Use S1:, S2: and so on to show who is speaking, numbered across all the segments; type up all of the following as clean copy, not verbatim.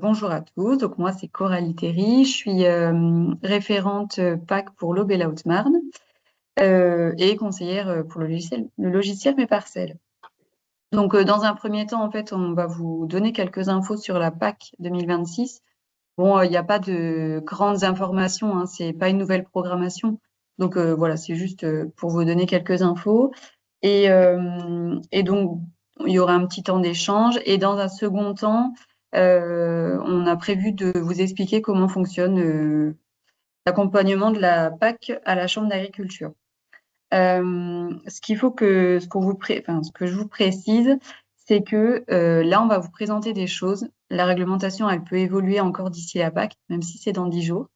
S1: Bonjour à tous, donc moi c'est Coralie Théry, je suis référente PAC pour l'Aube et la Haute-Marne et conseillère pour le logiciel Mes Parcelles. Donc dans un premier temps, en fait, on va vous donner quelques infos sur la PAC 2026. Bon, il n'y a pas de grandes informations, hein, c'est pas une nouvelle programmation. Donc voilà, c'est juste pour vous donner quelques infos. Et donc, il y aura un petit temps d'échange. Et dans un second temps, on a prévu de vous expliquer comment fonctionne l'accompagnement de la PAC à la Chambre d'agriculture. Ce que je vous précise, c'est que là, on va vous présenter des choses. La réglementation, elle peut évoluer encore d'ici la PAC, même si c'est dans 10 jours.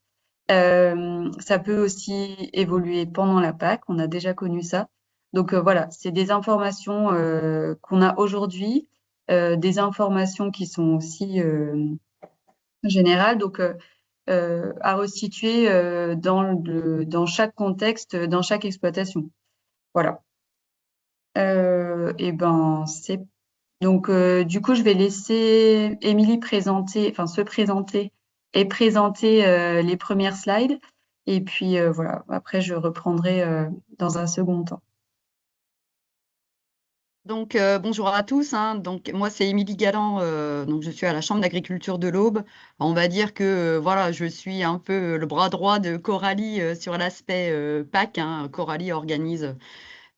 S1: Ça peut aussi évoluer pendant la PAC, on a déjà connu ça. Donc voilà, c'est des informations qu'on a aujourd'hui, des informations qui sont aussi générales, donc à resituer dans chaque contexte, dans chaque exploitation. Voilà. Et ben c'est donc du coup je vais laisser Émilie se présenter et présenter les premières slides. Et puis voilà, après je reprendrai dans un second temps.
S2: Donc, bonjour à tous, hein. Donc, moi, c'est Émilie Galland. Donc, je suis à la Chambre d'agriculture de l'Aube. On va dire que voilà, je suis un peu le bras droit de Coralie sur l'aspect PAC, hein. Coralie organise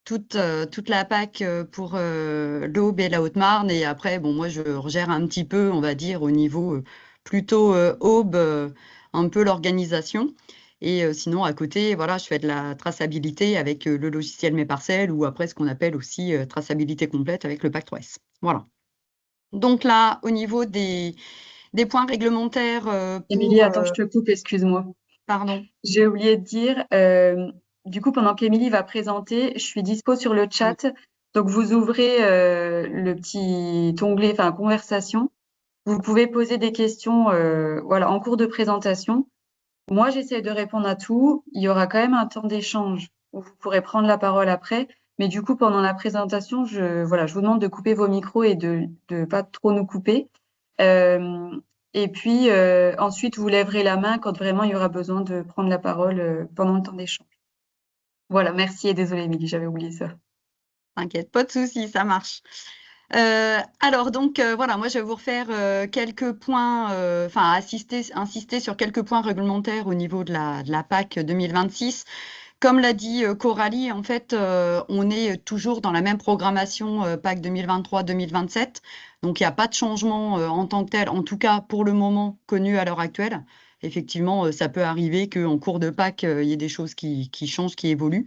S2: toute la PAC pour l'Aube et la Haute-Marne. Et après, bon, moi, je gère un petit peu, on va dire, au niveau plutôt Aube, un peu l'organisation. Et sinon, à côté, voilà, je fais de la traçabilité avec le logiciel Mes Parcelles ou après ce qu'on appelle aussi traçabilité complète avec le Pac3S. Voilà. Donc là, au niveau des points réglementaires
S1: Émilie,
S2: pour...
S1: attends, je te coupe, excuse-moi.
S2: pardon.
S1: J'ai oublié de dire, du coup, pendant qu'Émilie va présenter, je suis dispo sur le
S2: Oui.
S1: chat. Donc, vous ouvrez le petit onglet, enfin, conversation. Vous pouvez poser des questions, voilà, en cours de présentation. Moi, j'essaie de répondre à tout. Il y aura quand même un temps d'échange où vous pourrez prendre la parole après. Mais du coup, pendant la présentation, voilà, je vous demande de couper vos micros et de pas trop nous couper. Euh, et puis, ensuite, vous lèverez la main quand vraiment il y aura besoin de prendre la parole pendant le temps d'échange. Voilà, merci et désolée, Émilie, j'avais oublié ça.
S2: T'inquiète, pas de souci, ça marche. Alors donc voilà, moi je vais vous refaire quelques points, enfin insister sur quelques points réglementaires au niveau de la PAC 2026. Comme l'a dit Coralie, en fait, on est toujours dans la même programmation PAC 2023-2027. Donc il n'y a pas de changement en tant que tel, en tout cas pour le moment connu à l'heure actuelle. Effectivement, ça peut arriver qu'en cours de PAC, il y ait des choses qui changent, qui évoluent.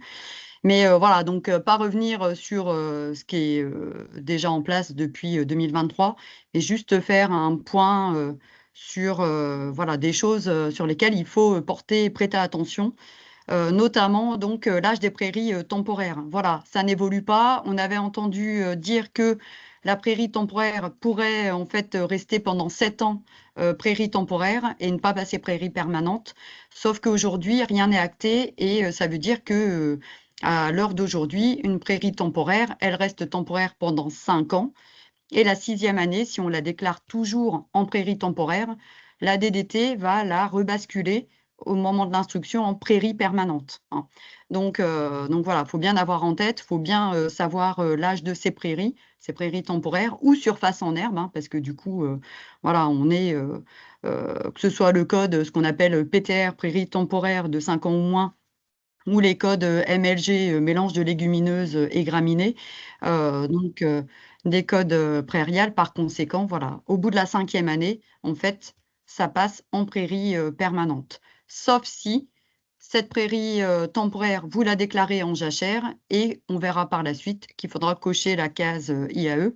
S2: Mais voilà, donc pas revenir sur ce qui est déjà en place depuis 2023, et juste faire un point sur voilà, des choses sur lesquelles il faut prêter attention, notamment donc l'âge des prairies temporaires. Voilà, ça n'évolue pas. On avait entendu dire que la prairie temporaire pourrait en fait rester pendant 7 ans prairie temporaire et ne pas passer prairie permanente. Sauf qu'aujourd'hui, rien n'est acté et ça veut dire que à l'heure d'aujourd'hui, une prairie temporaire, elle reste temporaire pendant 5 ans. Et la 6e année, si on la déclare toujours en prairie temporaire, la DDT va la rebasculer au moment de l'instruction en prairie permanente, hein. Donc voilà, il faut bien avoir en tête, il faut bien savoir l'âge de ces prairies temporaires ou surface en herbe, hein, parce que du coup, voilà, on est, que ce soit le code, ce qu'on appelle PTR, prairie temporaire de 5 ans ou moins, ou les codes MLG, mélange de légumineuses et graminées, donc des codes prairiales. Par conséquent, voilà, au bout de la 5e année, en fait, ça passe en prairie permanente. Sauf si cette prairie temporaire, vous la déclarez en jachère et on verra par la suite qu'il faudra cocher la case IAE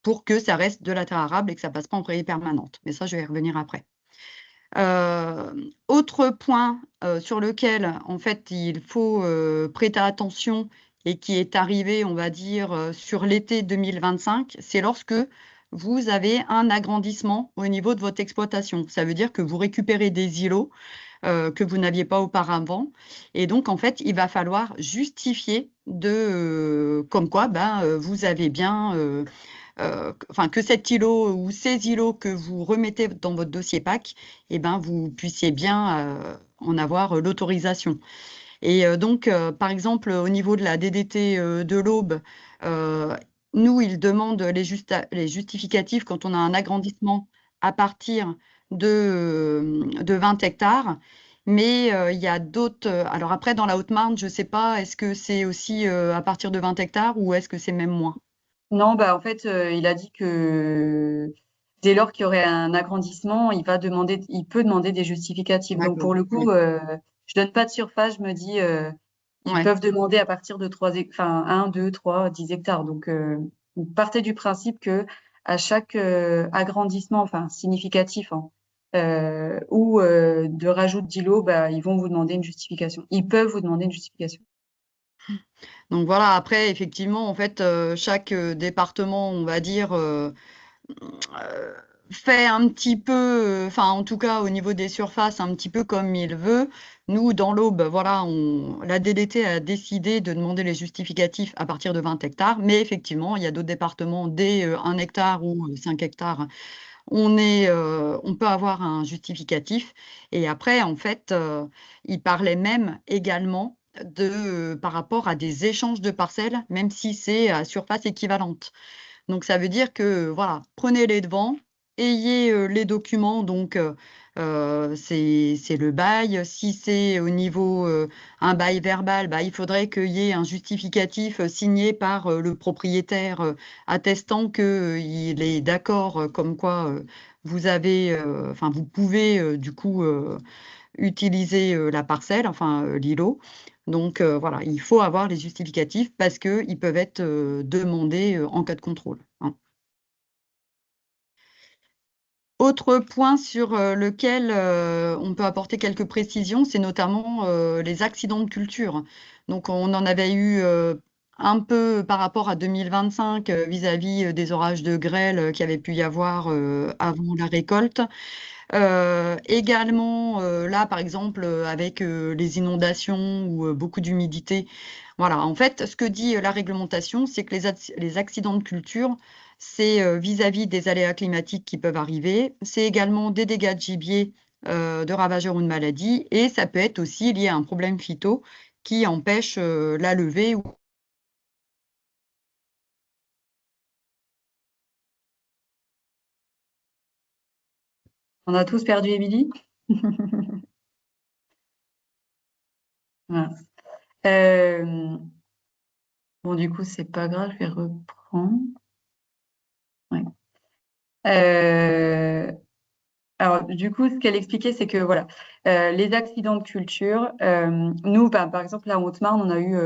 S2: pour que ça reste de la terre arable et que ça passe pas en prairie permanente. Mais ça, je vais y revenir après. Autre point sur lequel, en fait, il faut prêter attention et qui est arrivé, on va dire, sur l'été 2025, c'est lorsque vous avez un agrandissement au niveau de votre exploitation. Ça veut dire que vous récupérez des îlots que vous n'aviez pas auparavant. Et donc, en fait, il va falloir justifier comme quoi ben, vous avez bien enfin que cet îlot ou ces îlots que vous remettez dans votre dossier PAC, eh ben, vous puissiez bien en avoir l'autorisation. Et donc, par exemple, au niveau de la DDT de l'Aube, euh, nous, ils demandent les justificatifs quand on a un agrandissement à partir de 20 hectares. Mais il y a d'autres. Alors après, dans la Haute-Marne, je ne sais pas, est-ce que c'est aussi à partir de 20 hectares ou est-ce que c'est même moins?
S1: Non, bah en fait, il a dit que dès lors qu'il y aurait un agrandissement, il peut demander des justificatifs. Donc
S2: D'accord.
S1: pour le coup,
S2: Oui.
S1: je donne pas de surface, je me dis, ils
S2: Ouais.
S1: peuvent demander à partir de 1, 2, 3, 10 hectares. Donc vous partez du principe que à chaque agrandissement, enfin significatif, hein, ou de rajout d'îlots, bah, ils vont vous demander une justification. Ils peuvent vous demander une justification.
S2: Donc voilà, après, effectivement, en fait, chaque département, on va dire, euh, fait un petit peu, enfin, en tout cas, au niveau des surfaces, un petit peu comme il veut. Nous, dans l'Aube, voilà, la DDT a décidé de demander les justificatifs à partir de 20 hectares, mais effectivement, il y a d'autres départements, dès 1 hectare ou 5 hectares, on peut avoir un justificatif. Et après, en fait, il parlait même également par rapport à des échanges de parcelles, même si c'est à surface équivalente. Donc, ça veut dire que, voilà, prenez les devants, ayez les documents, donc c'est le bail. Si c'est au niveau un bail verbal, bah, il faudrait qu'il y ait un justificatif signé par le propriétaire attestant qu'il est d'accord, comme quoi enfin, vous pouvez du coup utiliser la parcelle, enfin l'îlot. Donc voilà, il faut avoir les justificatifs parce qu'ils peuvent être demandés en cas de contrôle, hein. Autre point sur lequel on peut apporter quelques précisions, c'est notamment les accidents de culture. Donc on en avait eu un peu par rapport à 2025 vis-à-vis des orages de grêle qu'il y avait pu y avoir avant la récolte. Également, là, par exemple, avec les inondations ou beaucoup d'humidité. Voilà, en fait, ce que dit la réglementation, c'est que les accidents de culture, c'est vis-à-vis des aléas climatiques qui peuvent arriver. C'est également des dégâts de gibier, de ravageurs ou de maladies. Et ça peut être aussi lié à un problème phyto qui empêche la levée.
S1: On a tous perdu Émilie. Voilà. Bon, du coup, c'est pas grave, je vais reprendre. Ouais. Euh, alors, du coup, ce qu'elle expliquait, c'est que voilà, les accidents de culture, nous, par exemple, là en Haute-Marne, on a eu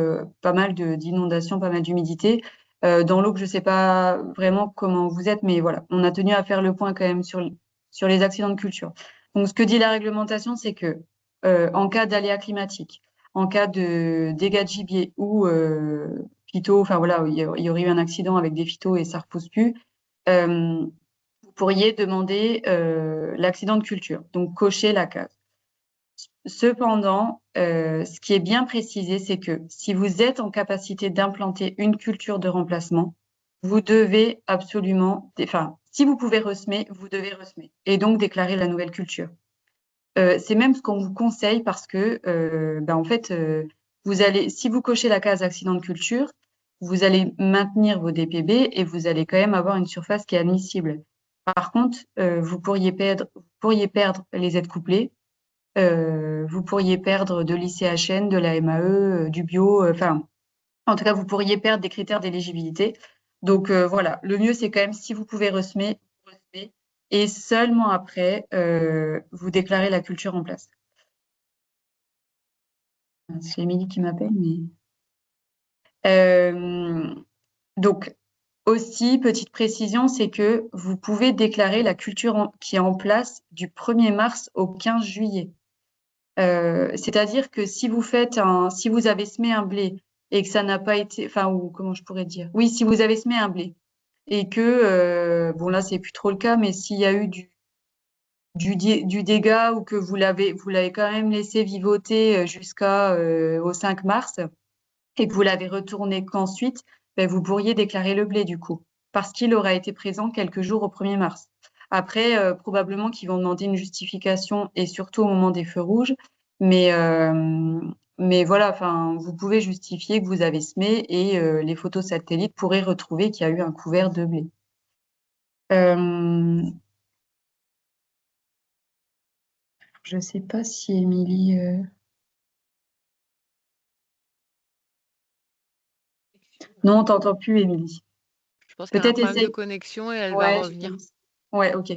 S1: pas mal d'inondations, pas mal d'humidité. Dans l'Aube, je sais pas vraiment comment vous êtes, mais voilà, on a tenu à faire le point quand même sur les accidents de culture. Donc, ce que dit la réglementation, c'est que en cas d'aléa climatique, en cas de dégâts de gibier ou phyto, enfin voilà, il y aurait eu un accident avec des phytos et ça repousse plus. Vous pourriez demander l'accident de culture, donc cocher la case. Cependant, ce qui est bien précisé, c'est que si vous êtes en capacité d'implanter une culture de remplacement, vous devez absolument, enfin, si vous pouvez ressemer, vous devez ressemer et donc déclarer la nouvelle culture. C'est même ce qu'on vous conseille parce que, en fait, si vous cochez la case accident de culture, vous allez maintenir vos DPB et vous allez quand même avoir une surface qui est admissible. Par contre, vous pourriez perdre les aides couplées, vous pourriez perdre de l'ICHN, de la MAE, du bio, enfin, en tout cas, vous pourriez perdre des critères d'éligibilité. Donc voilà, le mieux, c'est quand même si vous pouvez ressemer, vous ressemez, et seulement après, vous déclarez la culture en place. C'est Émilie qui m'appelle, mais... Euh, donc, aussi, petite précision, c'est que vous pouvez déclarer la culture qui est en place du 1er mars au 15 juillet. C'est-à-dire que si vous avez semé un blé et que ça n'a pas été, enfin, ou comment je pourrais dire? Oui, si vous avez semé un blé et que, bon là, c'est plus trop le cas, mais s'il y a eu du dégât ou que vous l'avez quand même laissé vivoter au 5 mars et que vous l'avez retourné qu'ensuite, ben, vous pourriez déclarer le blé du coup. parce qu'il aura été présent quelques jours au 1er mars. Après, probablement qu'ils vont demander une justification et surtout au moment des feux rouges. Mais voilà, enfin, vous pouvez justifier que vous avez semé et les photos satellites pourraient retrouver qu'il y a eu un couvert de blé. Je ne sais pas si Émilie... Non, on t'entend plus, Émilie.
S3: Je pense qu'elle a un
S1: Peut-être
S3: problème de
S1: essaye.
S3: connexion et elle va
S1: Ouais, je
S3: revenir.
S1: pense. Ouais, ok.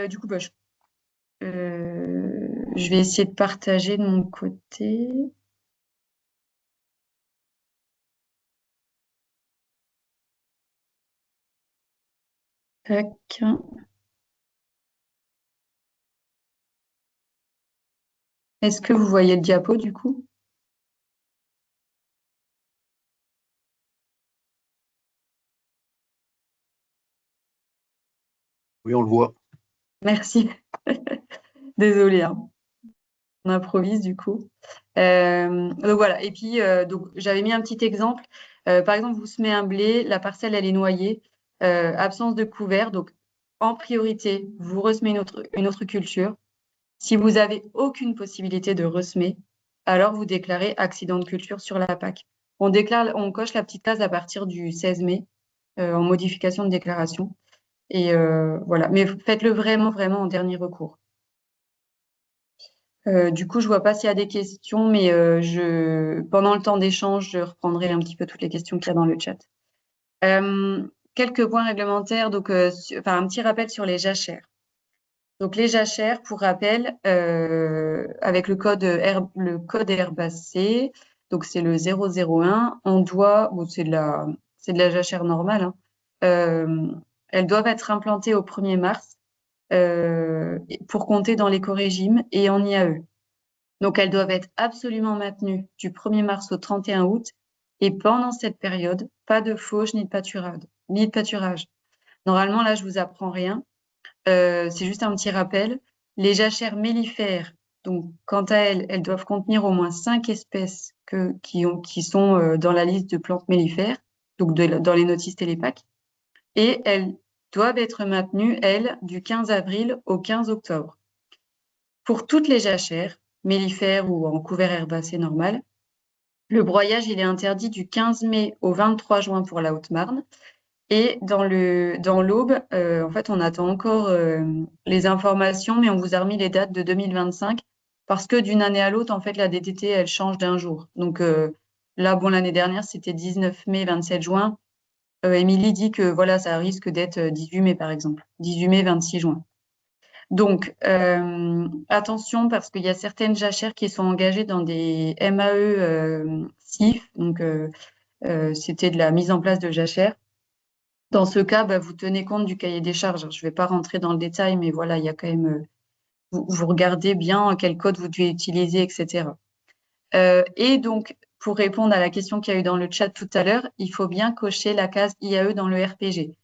S1: Du coup, je vais essayer de partager de mon côté. Tac. Est-ce que vous voyez le diapo du coup?
S4: Oui, on le voit.
S1: Merci. Désolée, hein. On improvise du coup. Donc voilà. Et puis, donc, j'avais mis un petit exemple. Par exemple, vous semez un blé, la parcelle, elle est noyée, absence de couvert. Donc, en priorité, vous ressemez une autre culture. Si vous avez aucune possibilité de ressemer, alors vous déclarez accident de culture sur la PAC. On coche la petite case à partir du 16 mai en modification de déclaration. Et voilà. Mais faites-le vraiment, vraiment en dernier recours. Du coup, je vois pas s'il y a des questions, mais pendant le temps d'échange, je reprendrai un petit peu toutes les questions qu'il y a dans le chat. Quelques points réglementaires, donc, enfin, un petit rappel sur les jachères. Donc, les jachères, pour rappel, avec le code Herbacé, donc c'est le 001, c'est de la jachère normale, hein, elles doivent être implantées au 1er mars pour compter dans l'éco-régime et en IAE. Donc, elles doivent être absolument maintenues du 1er mars au 31 août. Et pendant cette période, pas de fauche ni de pâturage. Normalement, là, je vous apprends rien. C'est juste un petit rappel. Les jachères mellifères, donc, quant à elles, elles doivent contenir au moins 5 espèces qui sont dans la liste de plantes mellifères, donc dans les notices Télépac. Et elles doivent être maintenues, elles, du 15 avril au 15 octobre. Pour toutes les jachères, mellifères ou en couvert herbacé normal, le broyage il est interdit du 15 mai au 23 juin pour la Haute-Marne. Et dans l'Aube, en fait, on attend encore les informations, mais on vous a remis les dates de 2025 parce que d'une année à l'autre, en fait, la DTT, elle change d'un jour. Donc là, bon, l'année dernière, c'était 19 mai, 27 juin. Émilie dit que voilà, ça risque d'être 18 mai, par exemple. 18 mai, 26 juin. Donc, attention parce qu'il y a certaines jachères qui sont engagées dans des MAE CIF, donc c'était de la mise en place de jachères. Dans ce cas, vous tenez compte du cahier des charges. Je ne vais pas rentrer dans le détail, mais voilà, il y a quand même, vous regardez bien quel code vous devez utiliser, etc. Et donc, pour répondre à la question qu'il y a eu dans le chat tout à l'heure, il faut bien cocher la case IAE dans le RPG.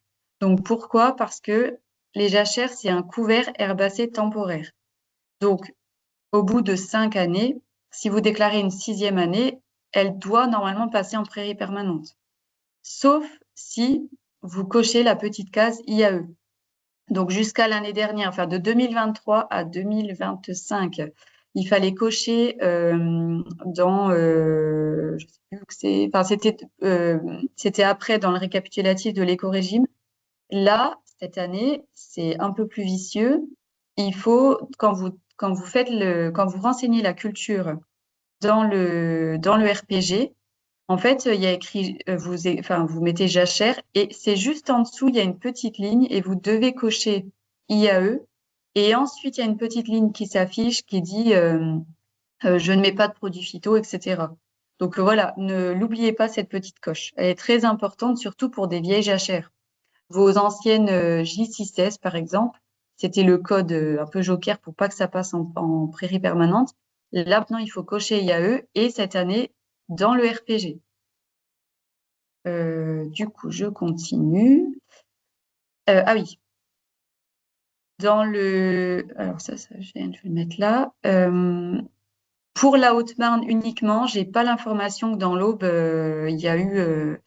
S1: Donc, pourquoi? Parce que les jachères, c'est un couvert herbacé temporaire. Donc, au bout de 5 années, si vous déclarez une 6e année, elle doit normalement passer en prairie permanente. Sauf si vous cochez la petite case IAE. Donc, jusqu'à l'année dernière, enfin de 2023 à 2025, il fallait cocher je sais plus où c'est, enfin c'était après dans le récapitulatif de l'éco-régime. Là, cette année, c'est un peu plus vicieux. Il faut, quand vous renseignez la culture dans le RPG, en fait, il y a écrit, vous mettez jachère et c'est juste en dessous, il y a une petite ligne et vous devez cocher IAE. Et ensuite, il y a une petite ligne qui s'affiche qui dit je ne mets pas de produits phyto, etc. Donc voilà, ne l'oubliez pas cette petite coche. Elle est très importante, surtout pour des vieilles jachères. Vos anciennes J6S, par exemple, c'était le code un peu joker pour pas que ça passe en prairie permanente. Là, maintenant, il faut cocher IAE et cette année, dans le RPG. Du coup, je continue. Ah oui. Alors ça, je vais le mettre là. Pour la Haute-Marne uniquement, j'ai pas l'information que dans l'Aube, il y a eu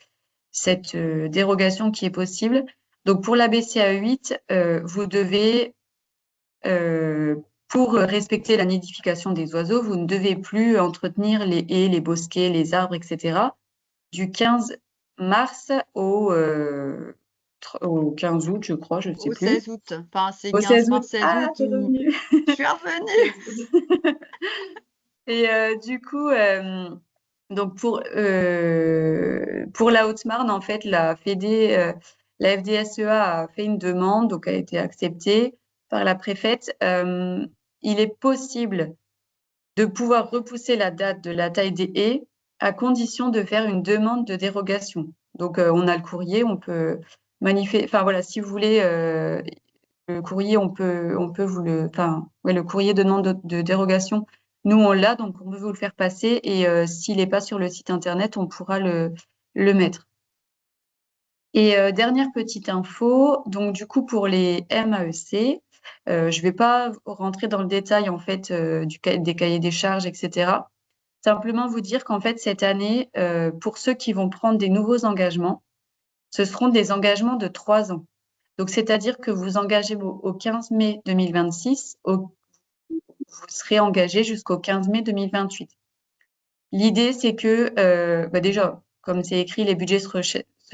S1: cette dérogation qui est possible. Donc, pour la BCA8, vous devez, pour respecter la nidification des oiseaux, vous ne devez plus entretenir les haies, les bosquets, les arbres, etc. du 15 mars au 15 août, je crois, je ne sais
S2: Au
S1: plus.
S2: 16 août. Enfin, c'est
S1: Au
S2: 15
S1: 16 août.
S2: mars, 16
S1: Ah,
S2: août.
S1: t'es revenue.
S2: Je suis revenue.
S1: Et du coup, donc pour la Haute-Marne, en fait, la FDSEA a fait une demande, donc elle a été acceptée par la préfète. Il est possible de pouvoir repousser la date de la taille des haies à condition de faire une demande de dérogation. Donc, on a le courrier, on peut manifester. Enfin, voilà, si vous voulez, le courrier, on peut vous le. Enfin, ouais, le courrier de demande de dérogation, nous, on l'a, donc on peut vous le faire passer. Et s'il n'est pas sur le site internet, on pourra le mettre. Et dernière petite info, donc du coup, pour les MAEC, je ne vais pas rentrer dans le détail en fait des cahiers des charges, etc. Simplement vous dire qu'en fait, cette année, pour ceux qui vont prendre des nouveaux engagements, ce seront des engagements de 3 ans. Donc, c'est-à-dire que vous engagez au 15 mai 2026, vous serez engagé jusqu'au 15 mai 2028. L'idée, c'est que, déjà, comme c'est écrit, les budgets se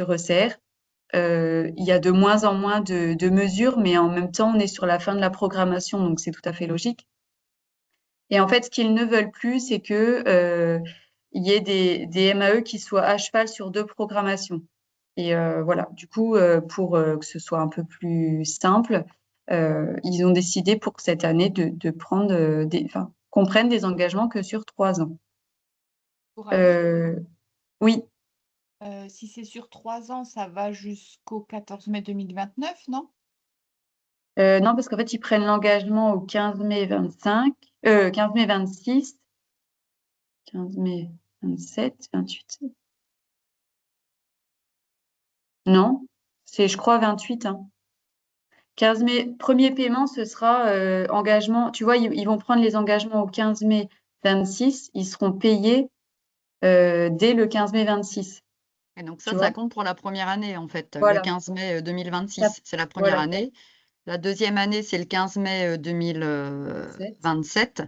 S1: resserrent. Il y a de moins en moins de mesures, mais en même temps, on est sur la fin de la programmation, donc c'est tout à fait logique. Et en fait, ce qu'ils ne veulent plus, c'est que il y ait des MAE qui soient à cheval sur 2 programmations. Et voilà, du coup, pour que ce soit un peu plus simple, ils ont décidé pour cette année de prendre qu'on prenne des engagements que sur 3 ans.
S4: Pour aller,
S1: Oui,
S4: si c'est sur 3 ans, ça va jusqu'au 14 mai 2029, non?
S1: non, parce qu'en fait, ils prennent l'engagement au 15 mai 25, 15 mai 26, 15 mai 27, 28. Non, c'est, je crois, 28. 15 mai, premier paiement, ce sera engagement. Tu vois, ils vont prendre les engagements au 15 mai 26. Ils seront payés dès le 15 mai 26.
S2: Et donc
S1: Tu
S2: ça
S1: vois?
S2: compte pour la première année, en fait. Le
S1: Voilà.
S2: 15 mai
S1: Ça-
S2: 2026, c'est la première
S1: Voilà.
S2: année. La deuxième année, c'est le 15 mai 2027.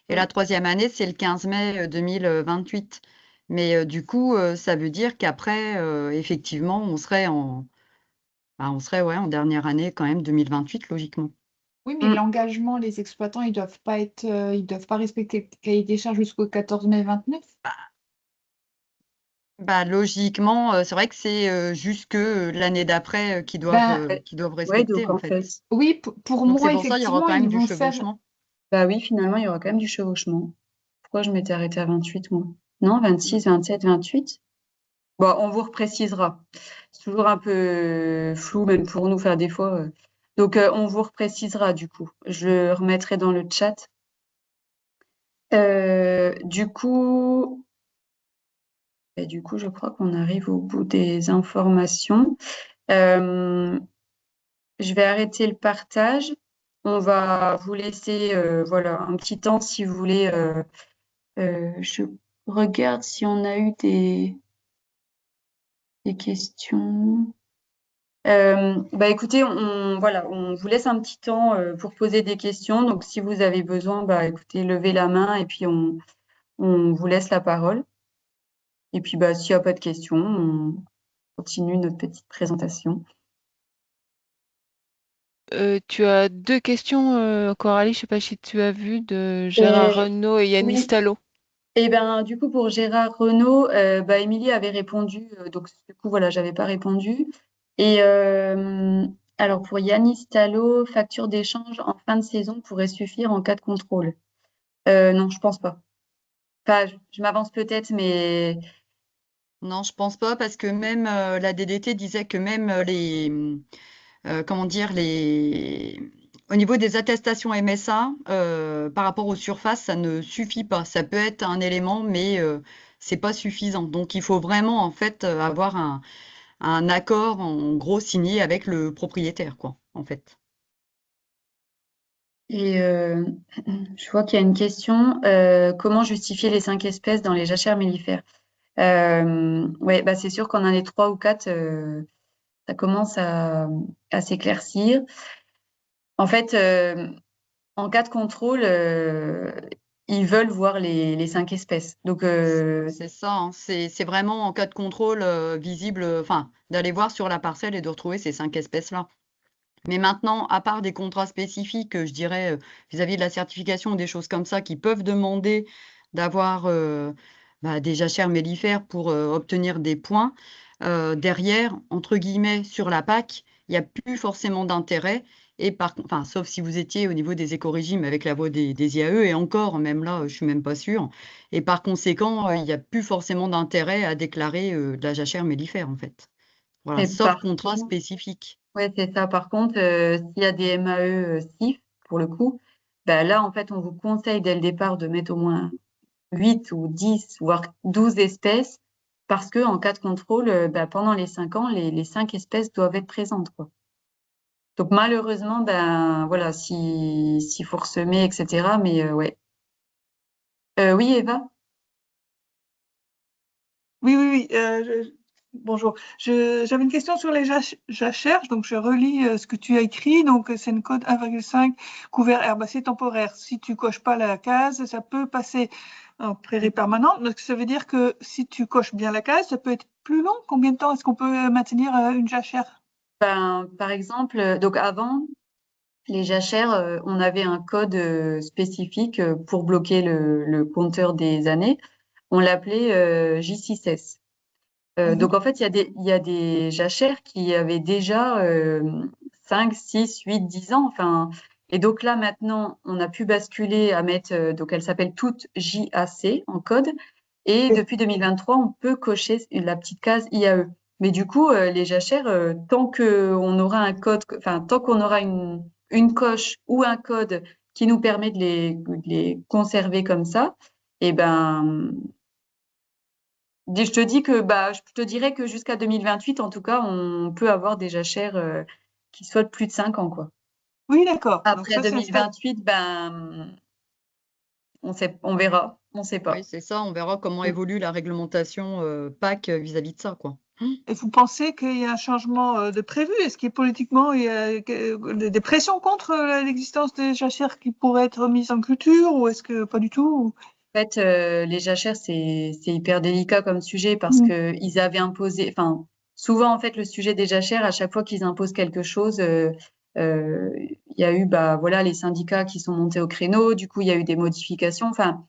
S2: Et
S1: Oui.
S2: la troisième année, c'est le 15 mai 2028. Mais du coup, ça veut dire qu'après, effectivement, on serait ouais, en dernière année quand même 2028, logiquement.
S4: Oui, mais
S1: Mm.
S4: l'engagement, les exploitants, ils doivent pas ils doivent pas respecter le cahier des charges jusqu'au 14 mai 29.
S2: Bah, logiquement, c'est vrai que c'est jusque l'année d'après qu'ils
S4: Ben,
S2: doivent
S1: Ouais,
S2: respecter,
S1: donc
S2: en
S1: en
S2: fait.
S1: fait,
S4: oui, pour
S2: Donc c'est
S4: moi,
S2: pour ça, il y aura
S4: effectivement,
S2: quand même
S4: ils
S2: du
S4: vont faire.
S2: chevauchement.
S1: bah oui, finalement, il y aura quand même du chevauchement. Pourquoi je m'étais arrêtée à 28, moi? Non, 26, 27, 28? Bon, on vous reprécisera. C'est toujours un peu flou, même pour nous, faire des fois. Donc, on vous reprécisera, du coup. Je remettrai dans le chat. Du coup, je crois qu'on arrive au bout des informations. Je vais arrêter le partage. On va vous laisser voilà, un petit temps si vous voulez. Je regarde si on a eu des questions. Écoutez, voilà, on vous laisse un petit temps pour poser des questions. Donc, si vous avez besoin, écoutez, levez la main et puis on vous laisse la parole. Et puis, s'il n'y a pas de questions, on continue notre petite présentation.
S3: Tu as 2 questions, Coralie, je ne sais pas si tu as vu, de Gérard Renaud et Yannis
S1: Oui.
S3: Talot.
S1: Et du coup, pour Gérard Renaud, Émilie avait répondu. Donc, du coup, voilà, j'avais pas répondu. Et alors, pour Yannis Talot, facture d'échange en fin de saison pourrait suffire en cas de contrôle. Non, je pense pas. Enfin, je m'avance peut-être, mais
S2: Non, je pense pas, parce que même la DDT disait que même comment dire, au niveau des attestations MSA, par rapport aux surfaces, ça ne suffit pas. Ça peut être un élément, mais c'est pas suffisant. Donc, il faut vraiment, en fait, avoir un accord, en gros, signé avec le propriétaire, quoi, en fait.
S1: et je vois qu'il y a une question. Comment justifier les 5 espèces dans les jachères mellifères? Ouais, bah, c'est sûr qu'en année 3 ou 4, ça commence à s'éclaircir. En fait, en cas de contrôle, ils veulent voir les 5 espèces. Donc,
S2: C'est ça, hein. C'est vraiment en cas de contrôle visible, enfin, d'aller voir sur la parcelle et de retrouver ces 5 espèces-là. Mais maintenant, à part des contrats spécifiques, je dirais, vis-à-vis de la certification ou des choses comme ça, qui peuvent demander d'avoir des jachères mellifères pour obtenir des points, derrière, entre guillemets, sur la PAC, il n'y a plus forcément d'intérêt. Et enfin, sauf si vous étiez au niveau des écorégimes avec la voie des IAE, et encore, même là, je suis même pas sûre. Et par conséquent, il n'y a plus forcément d'intérêt à déclarer de la jachère mellifère, en fait. Voilà,
S1: et
S2: sauf
S1: par
S2: contrat
S1: contre,
S2: spécifique.
S1: ouais, c'est ça. Par contre, s'il y a des MAE CIF, pour le coup, bah, là, en fait, on vous conseille dès le départ de mettre au moins 8 ou 10, voire 12 espèces, parce que en cas de contrôle, bah, pendant les 5 ans, les 5 espèces doivent être présentes, quoi. Donc malheureusement, ben voilà, s'il faut ressemer, etc. Mais ouais. Oui, Eva?
S5: Oui, oui, oui. Bonjour. J'avais une question sur les jachères. Donc, je relis ce que tu as écrit. Donc, c'est une code 1,5 couvert herbacé temporaire. Si tu coches pas la case, ça peut passer en prairie permanente. Donc, ça veut dire que si tu coches bien la case, ça peut être plus long. Combien de temps est-ce qu'on peut maintenir une jachère?
S1: Ben, par exemple, donc avant, les jachères, on avait un code spécifique pour bloquer le compteur des années. On l'appelait J6S.
S5: Mhm.
S1: Donc en fait, il y a des jachères qui avaient déjà 5, 6, 8, 10 ans. Enfin, et donc là, maintenant, on a pu basculer à mettre, donc elles s'appellent toutes JAC en code. Et depuis 2023, on peut cocher la petite case IAE. Mais du coup, les jachères, tant qu'on aura un code, enfin, tant qu'on aura une coche ou un code qui nous permet de les conserver comme ça, eh ben, je te dis que bah, je te dirais que jusqu'à 2028, en tout cas, on peut avoir des jachères qui soient de plus de 5 ans, quoi.
S5: Oui, d'accord. Donc,
S1: Après
S5: ça, c'est
S1: 2028, ben, on sait, on verra, on sait
S2: Oui,
S1: pas.
S2: c'est ça, on verra comment
S1: Mm.
S2: évolue la réglementation PAC vis-à-vis de ça, quoi.
S5: Et vous pensez qu'il y a un changement de prévu? Est-ce qu'il y a politiquement des pressions contre l'existence des jachères qui pourraient être mises en culture ou est-ce que pas du tout?
S1: En fait, les jachères, c'est hyper délicat comme sujet parce
S5: Mm.
S1: que ils avaient imposé, enfin, souvent, en fait, le sujet des jachères, à chaque fois qu'ils imposent quelque chose, il y a eu, bah, voilà, les syndicats qui sont montés au créneau, du coup, il y a eu des modifications. Enfin,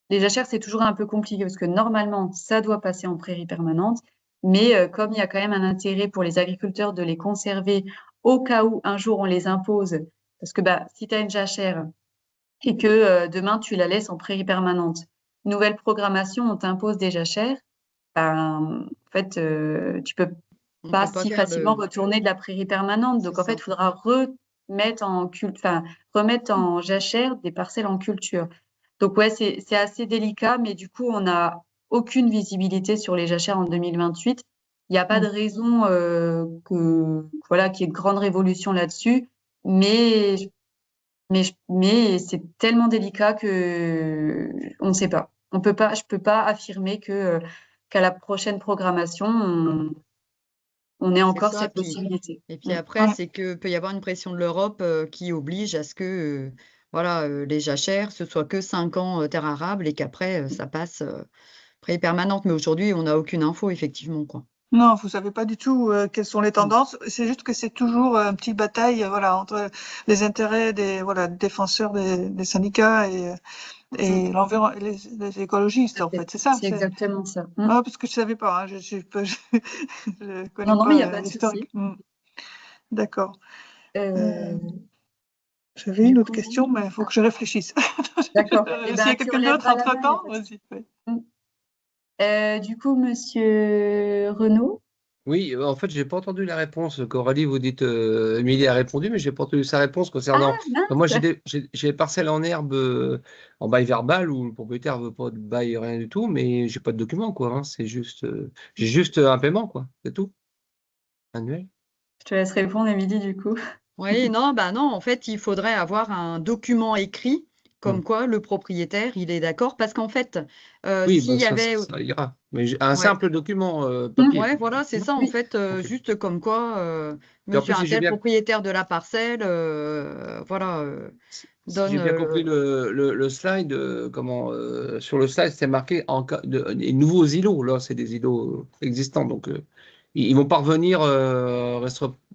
S1: les jachères, c'est toujours un peu compliqué parce que normalement, ça doit passer en prairie permanente, mais comme il y a quand même un intérêt pour les agriculteurs de les conserver au cas où un jour on les impose, parce que bah, si tu as une jachère et que demain tu la laisses en prairie permanente, nouvelle programmation, on t'impose des jachères, ben, en fait, tu peux
S2: On
S1: pas
S2: peut pas
S1: si
S2: faire
S1: facilement
S2: le...
S1: retourner de la prairie permanente.
S2: C'est
S1: Donc, en fait,
S2: ça.
S1: il faudra remettre en jachère des parcelles en culture. Donc, ouais, c'est assez délicat, mais du coup, on n'a aucune visibilité sur les jachères en 2028. Il n'y a pas de
S5: Mm.
S1: raison voilà, qu'il y ait de grandes révolutions là-dessus, mais, mais c'est tellement délicat que on ne sait pas. On peut pas, je peux pas affirmer que qu'à la prochaine programmation, on ait
S2: C'est
S1: encore
S2: ça.
S1: cette possibilité.
S2: Et puis
S1: Mm.
S2: après,
S5: Ouais.
S2: c'est que peut y avoir une pression de l'Europe qui oblige à ce que voilà, les jachères, ce soit que 5 ans terre arable et qu'après, ça passe prairie permanente. Mais aujourd'hui, on n'a aucune info, effectivement, quoi.
S5: Non, vous savez pas du tout quelles sont les
S2: Mm.
S5: tendances. C'est juste que c'est toujours une petite bataille, voilà, entre les intérêts des voilà défenseurs des syndicats
S1: Mm.
S5: et l'environnement, les écologistes en fait. C'est ça.
S1: C'est exactement ça. Mm.
S5: Ouais, parce que je savais pas. Hein, je connais
S1: Non, non, mais il n'y a
S5: pas
S1: pas de souci.
S5: l'historique. D'accord. Euh,
S1: Euh,
S5: J'avais
S1: du
S5: une autre
S1: coup,
S5: question, mais il faut
S1: ah,
S5: que je réfléchisse.
S1: d'accord. Eh
S5: S'il y
S1: ben,
S5: a
S1: tu
S5: quelqu'un d'autre
S1: relèveras la main, il n'y a
S5: entre-temps,
S1: pas de souci.
S5: vas-y. Ouais.
S1: Mm. Du coup, monsieur Renaud,
S6: Oui, en fait, j'ai pas entendu la réponse. Coralie, vous dites, Émilie a répondu, mais j'ai pas entendu sa réponse concernant. Moi,
S1: mince.
S6: j'ai des parcelles en herbe en bail verbal où le propriétaire veut pas de bail, rien du tout, mais j'ai pas de document, quoi. Hein. C'est juste, j'ai juste un paiement, quoi. C'est tout. Annuel.
S1: Je te laisse répondre, Émilie, du coup.
S2: Oui, non, bah non, en fait, il faudrait avoir un document écrit comme quoi le propriétaire, il est d'accord. Parce qu'en fait,
S6: Oui,
S2: s'il
S6: bah,
S2: y avait...
S6: ça ira. Mais un
S2: Ouais.
S6: simple document papier.
S2: Ouais, voilà, c'est ça, en
S1: Oui.
S2: fait,
S6: Ok.
S2: juste comme quoi,
S6: Et en
S2: monsieur
S6: plus, si
S2: un
S6: j'ai
S2: tel,
S6: bien,
S2: propriétaire de la parcelle, voilà,
S6: si j'ai
S2: donne...
S6: bien compris le slide, sur le slide, c'est marqué en cas de des nouveaux îlots. Là, c'est des îlots existants. Donc, ils vont parvenir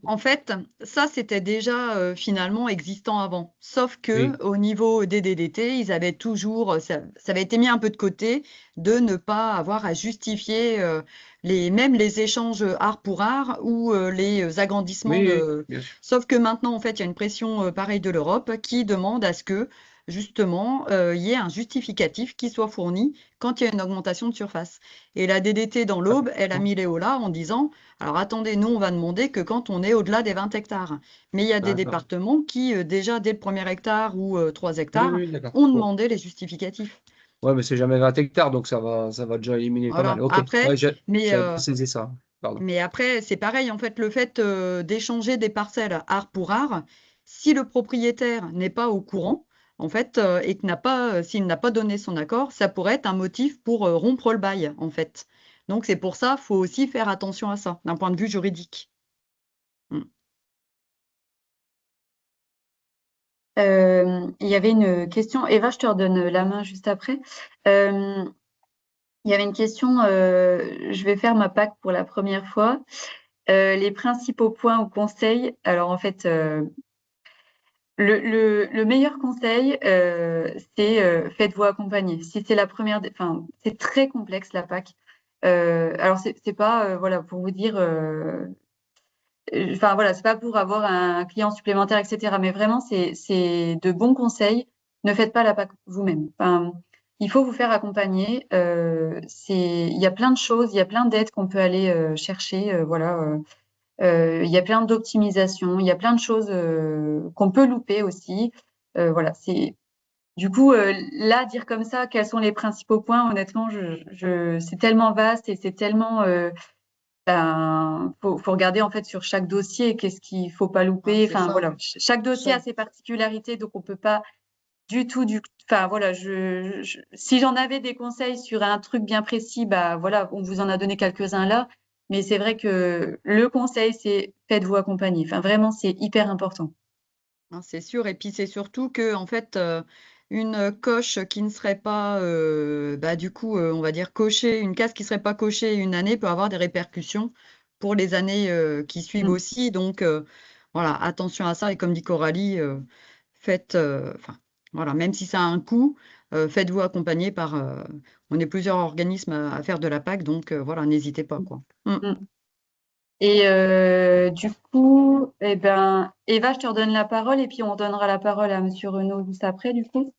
S2: En fait, ça, c'était déjà finalement existant avant. Sauf
S6: oui.
S2: que au niveau des DDT, ils avaient toujours, ça avait été mis un peu de côté, de ne pas avoir à justifier même les échanges art pour art ou les agrandissements
S6: Oui, oui,
S2: de.
S6: bien sûr.
S2: Sauf que maintenant, en fait, il y a une pression pareille de l'Europe qui demande à ce que justement il y ait un justificatif qui soit fourni quand il y a une augmentation de surface. Et la DDT dans l'Aube, elle a mis les hauts là en disant alors attendez, nous, on va demander que quand on est au-delà des 20 hectares. Mais il y a des
S6: D'accord.
S2: départements qui, déjà dès le premier hectare ou 3
S6: Oui,
S2: hectares,
S6: oui, d'accord.
S2: ont
S6: Bon.
S2: demandé les justificatifs.
S6: Ouais, mais c'est jamais 20 hectares, donc ça va déjà éliminer pas mal.
S2: Voilà.
S6: Ok.
S2: Après,
S6: Ouais,
S2: mais,
S6: j'avais pas saisi ça. Pardon.
S2: mais après, c'est pareil, en fait, le fait d'échanger des parcelles art pour art, si le propriétaire n'est pas au courant, en fait, et que s'il n'a pas donné son accord, ça pourrait être un motif pour rompre le bail, en fait. Donc c'est pour ça, faut aussi faire attention à ça, d'un point de vue juridique. Mm.
S1: Il y avait une question. Eva, je te redonne la main juste après. Il y avait une question. Je vais faire ma PAC pour la première fois. Les principaux points ou conseils. Alors, en fait, le meilleur conseil, c'est faites-vous accompagner. Si c'est la première, enfin, c'est très complexe la PAC. Alors, c'est pas, voilà, pour vous dire. Enfin voilà, c'est pas pour avoir un client supplémentaire, etc. Mais vraiment, c'est de bons conseils. Ne faites pas la PAC vous-même. Enfin, il faut vous faire accompagner. Il y a plein de choses, il y a plein d'aides qu'on peut aller chercher. Voilà, il y a plein d'optimisations, il y a plein de choses qu'on peut louper aussi. Voilà, c'est du coup là dire comme ça quels sont les principaux points. Honnêtement, c'est tellement vaste et c'est tellement faut regarder en fait sur chaque dossier qu'est-ce qu'il faut pas louper.
S2: C'est
S1: Enfin
S2: ça.
S1: voilà, chaque dossier a
S2: Ça-
S1: ses particularités, donc on peut pas du tout Enfin voilà, si j'en avais des conseils sur un truc bien précis, bah voilà, on vous en a donné quelques-uns là. Mais c'est vrai que le conseil, c'est faites-vous accompagner. Enfin vraiment, c'est hyper important.
S2: Hein, c'est sûr. Et puis c'est surtout que en fait, une coche qui ne serait pas, bah, du coup, on va dire cochée, une case qui ne serait pas cochée une année peut avoir des répercussions pour les années qui suivent
S1: Mm.
S2: aussi. Donc voilà, attention à ça. Et comme dit Coralie, faites, enfin voilà, même si ça a un coût, faites-vous accompagner par. On est plusieurs organismes à faire de la PAC, donc voilà, n'hésitez pas quoi. Mm.
S1: Mm. Et du coup, eh ben, Eva, je te redonne la parole et puis on donnera la parole à Monsieur Renaud juste après, du coup.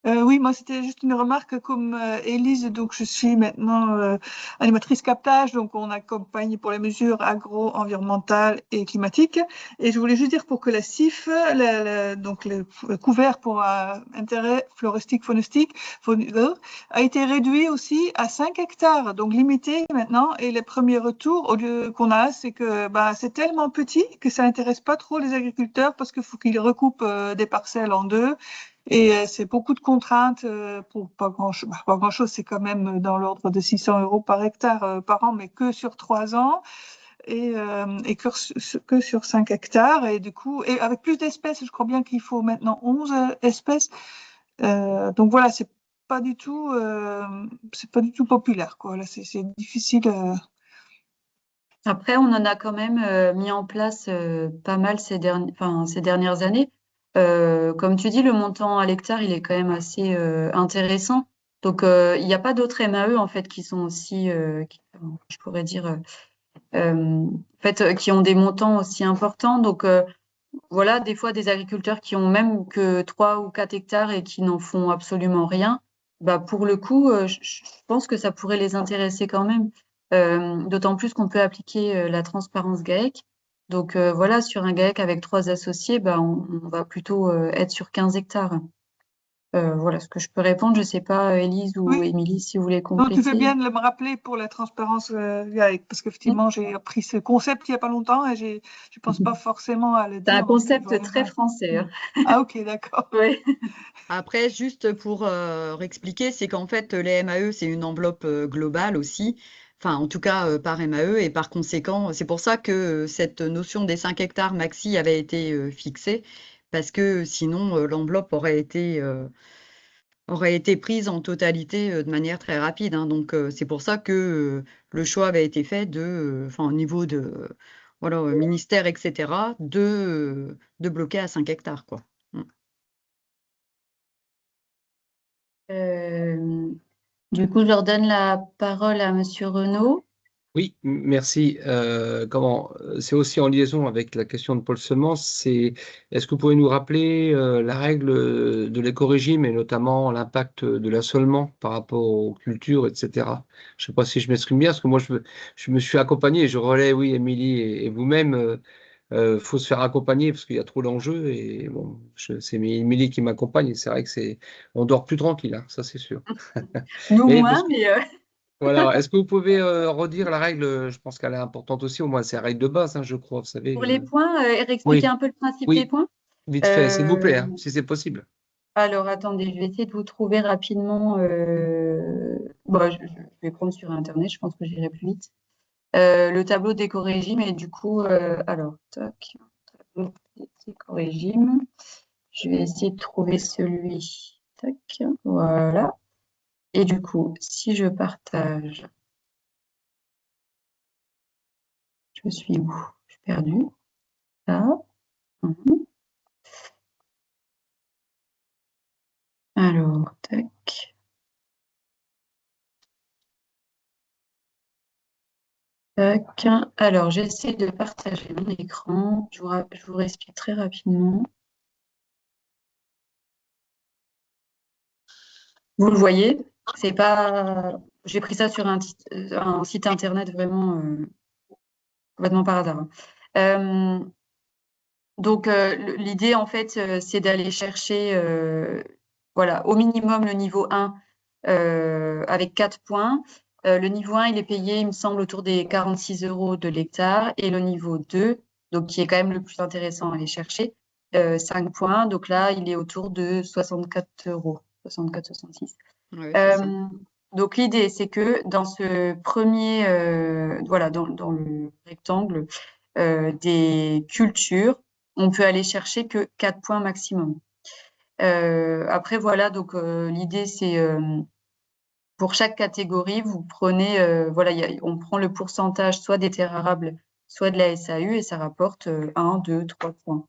S5: Oui, moi c'était juste une remarque comme Élise, donc je suis maintenant animatrice captage, donc on accompagne pour les mesures agro-environnementales et climatiques. Et je voulais juste dire pour que la CIF, donc le couvert pour intérêt floristique, faunistique, a été réduit aussi à 5 hectares, donc limité maintenant. Et les premiers retours au lieu qu'on a, c'est que bah, c'est tellement petit que ça intéresse pas trop les agriculteurs parce qu'il faut qu'ils recoupent des parcelles en deux. Et c'est beaucoup de contraintes pour pas grand-chose. Pas grand-chose, c'est quand même dans l'ordre de 600 € par hectare par an, mais que sur 3 ans et que sur 5 hectares. Et du coup, et avec plus d'espèces, je crois bien qu'il faut maintenant 11 espèces. Donc voilà, c'est pas du tout populaire, quoi. Là, c'est difficile.
S1: Après, on en a quand même mis en place pas mal ces dernières années. Comme tu dis, le montant à l'hectare, il est quand même assez intéressant. Donc, il n'y a pas d'autres MAE en fait qui sont aussi, je pourrais dire, en fait, qui ont des montants aussi importants. Donc, voilà, des fois, des agriculteurs qui ont même que 3 ou 4 hectares et qui n'en font absolument rien, bah, pour le coup, je pense que ça pourrait les intéresser quand même. D'autant plus qu'on peut appliquer la transparence GAEC. Donc voilà, sur un GAEC avec 3 associés, bah, on va plutôt être sur 15 hectares. Voilà ce que je peux répondre. Je ne sais pas, Élise ou
S5: Oui.
S1: Émilie, si vous voulez
S5: Non, tu fais
S1: compléter.
S5: bien de me rappeler pour la transparence, parce qu'effectivement, j'ai appris ce concept il n'y a pas longtemps et je pense pas forcément à le
S1: C'est un
S5: dire. Donc,
S1: concept
S5: voilà.
S1: très français, hein.
S5: Ah, ok, d'accord.
S1: Ouais.
S2: Après, juste pour réexpliquer, c'est qu'en fait, les MAE, c'est une enveloppe globale aussi, enfin, en tout cas, par MAE, et par conséquent, c'est pour ça que cette notion des 5 hectares maxi avait été fixée, parce que sinon, l'enveloppe aurait été prise en totalité de manière très rapide, hein. Donc, c'est pour ça que le choix avait été fait enfin, au niveau de, voilà, ministère, etc., de bloquer à 5 hectares, quoi. Mm.
S1: Du coup, je leur donne la parole à Monsieur Renaud.
S6: Oui, merci. C'est aussi en liaison avec la question de Paul Semence, est-ce que vous pouvez nous rappeler la règle de l'écorégime et notamment l'impact de l'assolement par rapport aux cultures, etc. Je ne sais pas si je m'exprime bien, parce que moi je me suis accompagné et je relais, oui, Émilie et vous-même, faut se faire accompagner parce qu'il y a trop d'enjeux et bon, c'est Émilie qui m'accompagne et c'est vrai que on dort plus tranquille, hein, ça c'est sûr.
S1: Nous
S6: Mais
S1: moins, mais
S6: voilà, est-ce que vous pouvez redire la règle? Je pense qu'elle est importante aussi, au moins c'est la règle de base, hein, je crois, vous savez.
S1: pour les points, réexpliquer
S6: Oui,
S1: un peu le principe des
S6: oui,
S1: points.
S6: vite fait, s'il vous plaît,
S1: Euh,
S6: hein, si c'est possible.
S1: alors, attendez, je vais essayer de vous trouver rapidement. Je vais prendre sur Internet, je pense que j'irai plus vite. Le tableau d'éco-régime et du coup, alors, tac, tableau d'éco-régime. Je vais essayer de trouver celui. Tac, voilà. Et du coup, si je partage, je suis où? Je suis perdue. Là. Mhm. Alors, tac. Tac. Alors, j'essaie de partager mon écran. Je vous explique très rapidement. Vous le voyez, c'est pas. J'ai pris ça sur un site internet vraiment complètement par hasard, hein. Donc, l'idée, en fait, c'est d'aller chercher voilà, au minimum le niveau 1 avec 4 points. Le niveau 1, il est payé, il me semble, autour des 46 € de l'hectare. Et le niveau 2, donc qui est quand même le plus intéressant à aller chercher, 5 points. Donc là, il est autour de 64 €, 64-66.
S2: Ouais, c'est ça.
S1: Donc l'idée, c'est que dans ce premier, voilà, dans le rectangle des cultures, on peut aller chercher que 4 points maximum. Après, voilà, donc l'idée, c'est pour chaque catégorie, vous prenez, voilà, on prend le pourcentage soit des terres arables, soit de la SAU et ça rapporte 1, 2, 3 points.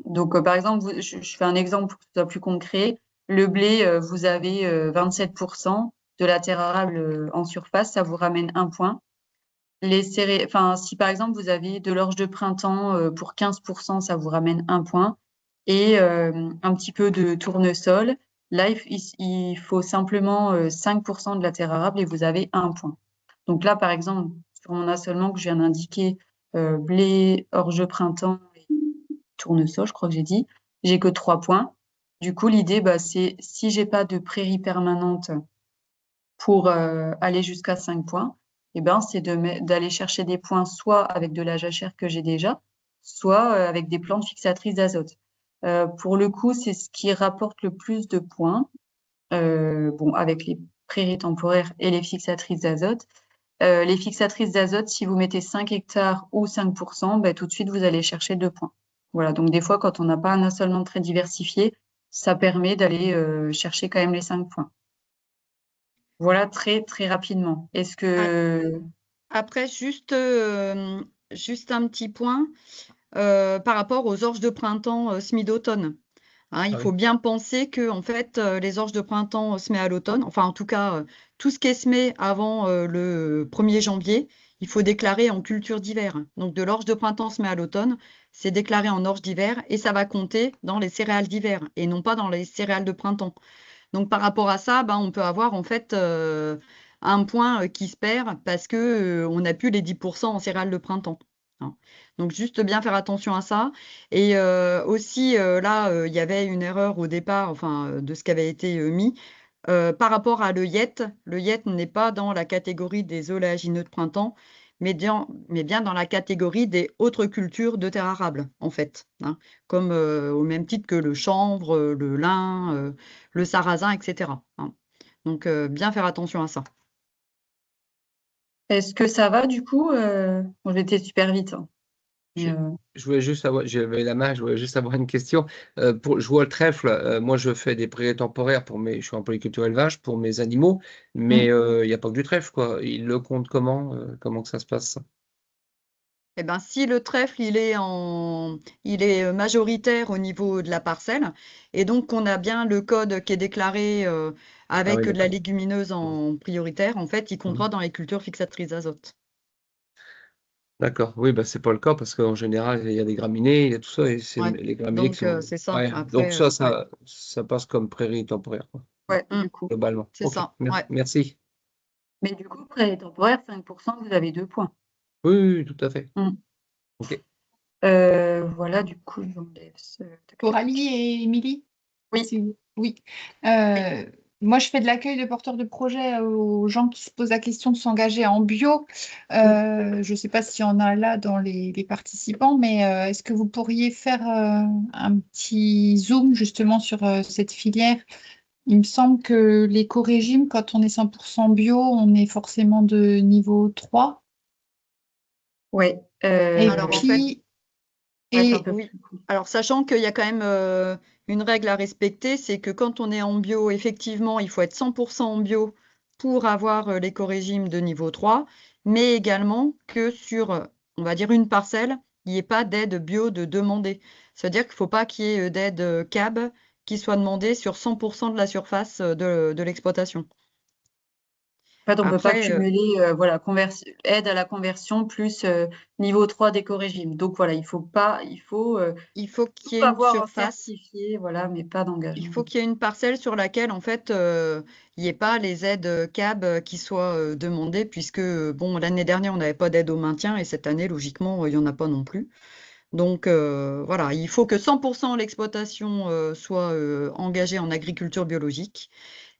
S1: Donc, par exemple, je fais un exemple pour que ce soit plus concret. Le blé, vous avez 27% de la terre arable en surface, ça vous ramène 1 point. Enfin, si par exemple vous avez de l'orge de printemps pour 15%, ça vous ramène 1 point. Et un petit peu de tournesol, là, il faut simplement 5% de la terre arable et vous avez 1 point. Donc là, par exemple, sur mon assolement que je viens d'indiquer, blé, orge de printemps et tournesol, je crois que j'ai que 3 points. Du coup, l'idée, c'est si j'ai pas de prairie permanente pour aller jusqu'à 5 points, eh ben, c'est d'aller chercher des points soit avec de la jachère que j'ai déjà, soit avec des plantes fixatrices d'azote. Pour le coup, c'est ce qui rapporte le plus de points, bon, avec les prairies temporaires et les fixatrices d'azote. Les fixatrices d'azote, si vous mettez 5 hectares ou 5%, ben, tout de suite, vous allez chercher 2 points. Voilà, donc des fois, quand on n'a pas un assolement très diversifié, ça permet d'aller chercher quand même les 5 points. Voilà, très, très rapidement. Est-ce
S2: Ah,
S1: que...
S2: après, juste un petit point par rapport aux orges de printemps semi-d'automne. Hein, il
S6: Ah
S2: faut
S6: oui.
S2: bien penser que en fait, les orges de printemps semées à l'automne, enfin en tout cas, tout ce qui est semé avant le 1er janvier, il faut déclarer en culture d'hiver. Donc de l'orge de printemps semée à l'automne, c'est déclaré en orge d'hiver et ça va compter dans les céréales d'hiver et non pas dans les céréales de printemps. Donc par rapport à ça, on peut avoir en fait un point qui se perd parce que on n'a plus les 10% en céréales de printemps. hein. Donc, juste bien faire attention à ça. Et aussi, là, il y avait une erreur au départ, enfin, de ce qui avait été mis. Par rapport à le yet n'est pas dans la catégorie des oléagineux de printemps, mais bien dans la catégorie des autres cultures de terres arables, en fait, hein, comme au même titre que le chanvre, le lin, le sarrasin, etc., hein. Donc, bien faire attention à ça.
S1: Est-ce que ça va du coup? Bon, j'ai été super vite, hein. Mais,
S6: Je, je voulais juste savoir, j'avais la main, je voulais juste avoir une question. Je vois le trèfle, moi je fais des prairies temporaires je suis en polyculture élevage pour mes animaux, mais il n'y a pas que du trèfle, quoi. Ils le comptent comment? Comment que ça se passe?
S2: Eh ben, si le trèfle il est majoritaire au niveau de la parcelle, et donc qu'on a bien le code qui est déclaré
S6: Ah oui,
S2: avec de la
S6: d'accord.
S2: légumineuse en prioritaire, en fait, il comptera
S6: Mhm.
S2: dans les cultures fixatrices d'azote.
S6: D'accord, oui, bah, c'est pas le cas parce qu'en général, il y a des graminées, il y a tout ça, et c'est
S2: Ouais.
S6: les graminées qui
S2: Donc
S6: sont.
S2: c'est ça.
S6: Ouais, donc
S2: Après,
S6: ça passe comme prairie temporaire, quoi,
S1: ouais,
S2: mm,
S1: du coup.
S6: globalement.
S2: c'est
S6: Ok,
S2: ça. Ouais.
S6: merci.
S1: Mais du coup, prêt temporaire, 5%, vous avez 2 points.
S6: Oui, oui, oui, tout à fait.
S1: Mm.
S6: Ok.
S1: Voilà, du coup, j'enlève ce. Tac, tac.
S4: Coralie et Émilie?
S1: Oui.
S4: Oui. Moi, je fais de l'accueil de porteurs de projets aux gens qui se posent la question de s'engager en bio. Je ne sais pas s'il y en a là dans les participants, mais est-ce que vous pourriez faire un petit zoom justement sur cette filière? Il me semble que l'éco-régime, quand on est 100% bio, on est forcément de niveau 3.
S1: Ouais.
S4: Et
S2: Alors en fait,
S4: puis,
S1: Ouais, c'est un
S4: et
S1: peu
S2: oui.
S1: plus cool.
S2: Alors sachant qu'il y a quand même une règle à respecter, c'est que quand on est en bio, effectivement, il faut être 100% en bio pour avoir l'éco-régime de niveau 3, mais également que sur, on va dire, une parcelle, il n'y ait pas d'aide bio de demander. C'est-à-dire qu'il ne faut pas qu'il y ait d'aide CAB qui soit demandée sur 100% de la surface de l'exploitation.
S1: En fait, on ne peut pas
S2: Après,
S1: cumuler voilà, aide à la conversion plus niveau 3 d'éco-régime. Donc voilà, il faut
S2: il faut
S1: tout
S2: qu'il y ait une
S1: avoir en
S2: surface.
S1: certifié, voilà, mais pas
S2: Il
S1: d'engagement.
S2: faut qu'il y ait une parcelle sur laquelle, en fait, il n'y ait pas les aides CAB qui soient demandées, puisque, bon, l'année dernière, on n'avait pas d'aide au maintien, et cette année, logiquement, il n'y en a pas non plus. Donc, voilà, il faut que 100% de l'exploitation soit engagée en agriculture biologique,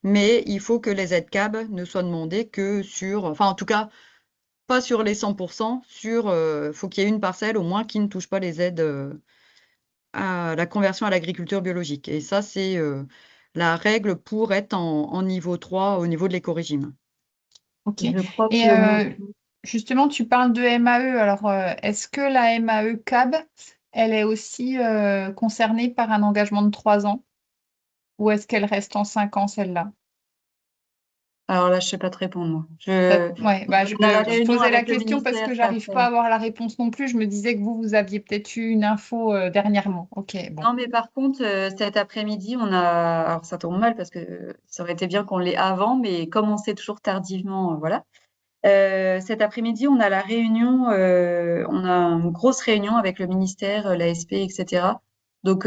S2: mais il faut que les aides CAB ne soient demandées que sur, enfin, en tout cas, pas sur les 100%, faut qu'il y ait une parcelle au moins qui ne touche pas les aides à la conversion à l'agriculture biologique. Et ça, c'est la règle pour être en niveau 3 au niveau de l'éco-régime.
S4: ok.
S1: Je crois
S4: Et
S1: que
S4: justement, tu parles de MAE. Alors, est-ce que la MAE CAB, elle est aussi concernée par un engagement de 3 ans? Ou est-ce qu'elle reste en 5 ans, celle-là?
S1: alors là, je ne sais pas te répondre, moi.
S4: Ouais, bah,
S1: On a la
S4: je
S1: réunion
S4: posais la
S1: avec le
S4: question parce
S1: ministère
S4: que
S1: cet
S4: j'arrive pas à
S1: après.
S4: avoir la réponse non plus. Je me disais que vous aviez peut-être eu une info dernièrement. Ok, bon.
S1: Non, mais par contre, cet après-midi, alors ça tombe mal parce que ça aurait été bien qu'on l'ait avant, mais comme on sait toujours tardivement, voilà. Cet après-midi, on a la réunion, on a une grosse réunion avec le ministère, l'ASP, etc. Donc,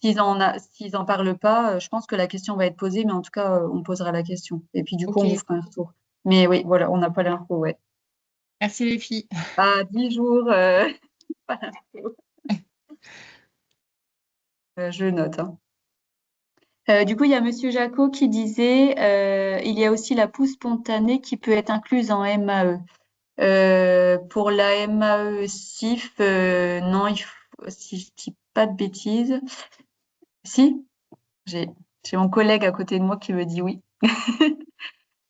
S1: s'ils en parlent pas, je pense que la question va être posée, mais en tout cas, on posera la question. Et puis, du coup,
S4: Ok,
S1: on vous fera un retour. Mais oui, voilà, on n'a pas l'info, ouais.
S4: merci les filles.
S1: À 10 jours, pas l'info. Je note, hein. Du coup, il y a Monsieur Jacot qui disait, il y a aussi la pousse spontanée qui peut être incluse en MAE. Pour la MAE SIF, non, si je dis pas de bêtises. Si, j'ai j'ai mon collègue à côté de moi qui me dit oui.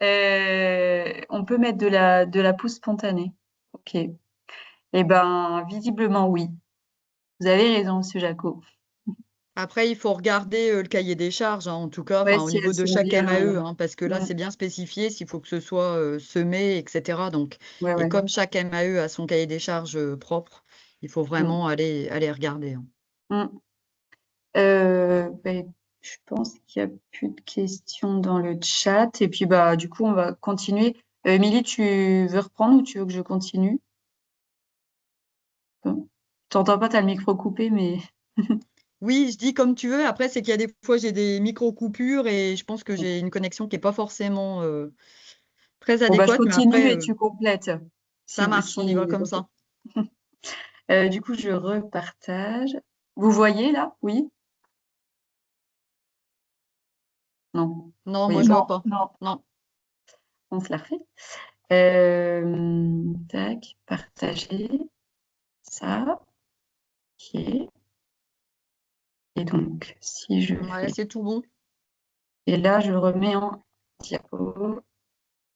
S1: On peut mettre de la pousse spontanée. Ok. Eh ben, visiblement oui. Vous avez raison, Monsieur Jacot.
S2: Après, il faut regarder le cahier des charges, hein, en tout cas,
S1: Ouais,
S2: au
S1: si
S2: niveau
S1: elles
S2: de
S1: sont
S2: chaque
S1: bien.
S2: MAE, hein, parce que là,
S1: Mm,
S2: c'est bien spécifié s'il faut que ce soit semé, etc. Donc,
S1: ouais,
S2: et
S1: ouais.
S2: comme chaque MAE a son cahier des charges propre, il faut
S1: Mm,
S2: vraiment aller regarder, hein.
S1: mm. Ben, je pense qu'il n'y a plus de questions dans le chat. Et puis, bah, du coup, on va continuer. Émilie, tu veux reprendre ou tu veux que je continue? T'entends pas, t'as le micro coupé, mais
S2: Oui, je dis comme tu veux. Après, c'est qu'il y a des fois, j'ai des micro-coupures et je pense que j'ai une connexion qui n'est pas forcément très
S1: bon, bah, je
S2: adéquate. Mais
S1: continue
S2: après,
S1: et tu complètes.
S2: ça marche, on y va
S1: Si,
S2: comme ça.
S1: Du coup, je repartage. Vous voyez là? Oui? Non.
S2: Non,
S1: Oui,
S2: moi, je
S5: Non,
S2: vois pas.
S5: non.
S2: Non.
S1: on se la refait. Tac, partager. Ça. Ok. Et donc, si je
S2: Ouais,
S1: fais.
S2: c'est tout bon.
S1: Et là, je le remets en diapo.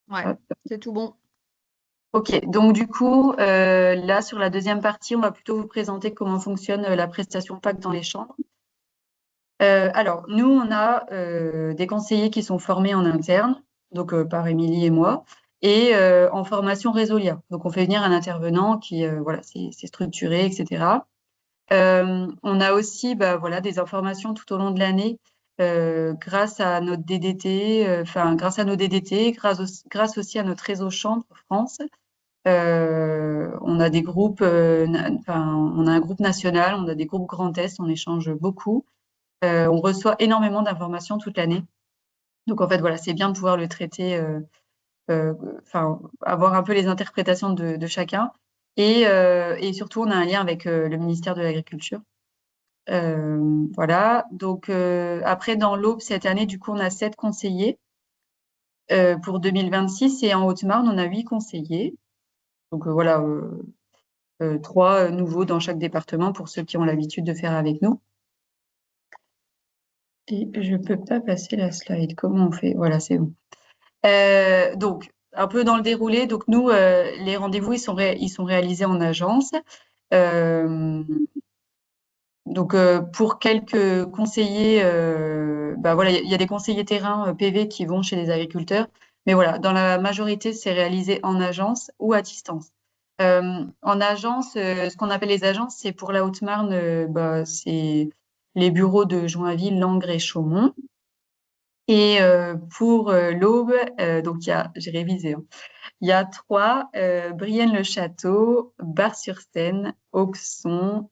S2: Ouais,
S1: Hop.
S2: c'est tout bon.
S1: Ok, donc du coup, là, sur la deuxième partie, on va plutôt vous présenter comment fonctionne la prestation PAC dans les chambres. Alors, nous, on a des conseillers qui sont formés en interne, donc par Émilie et moi, et en formation Résolia. Donc, on fait venir un intervenant qui, voilà, c'est structuré, etc. On a aussi, voilà, des informations tout au long de l'année grâce à notre DDT, grâce à nos DDT, grâce aussi à notre réseau Chambre France. On a des groupes, on a un groupe national, on a des groupes Grand Est, on échange beaucoup. On reçoit énormément d'informations toute l'année. Donc, en fait, voilà, c'est bien de pouvoir le traiter, avoir un peu les interprétations de chacun. Et surtout, on a un lien avec le ministère de l'Agriculture. Voilà. Donc, après, dans l'Aube, cette année, du coup, on a 7 conseillers pour 2026. Et en Haute-Marne, on a 8 conseillers. Donc, voilà, 3 nouveaux dans chaque département pour ceux qui ont l'habitude de faire avec nous. Et je ne peux pas passer la slide. Comment on fait? Voilà, c'est bon. Donc, un peu dans le déroulé. Donc, nous, les rendez-vous, ils sont réalisés en agence. Donc, pour quelques conseillers, voilà, il y a des conseillers terrain PV qui vont chez les agriculteurs. Mais voilà, dans la majorité, c'est réalisé en agence ou à distance. En agence, ce qu'on appelle les agences, c'est pour la Haute-Marne, c'est les bureaux de Joinville, Langres et Chaumont. Et pour l'Aube, donc j'ai révisé, hein. Il y a 3, Brienne-le-Château, Bar-sur-Seine, Auxon,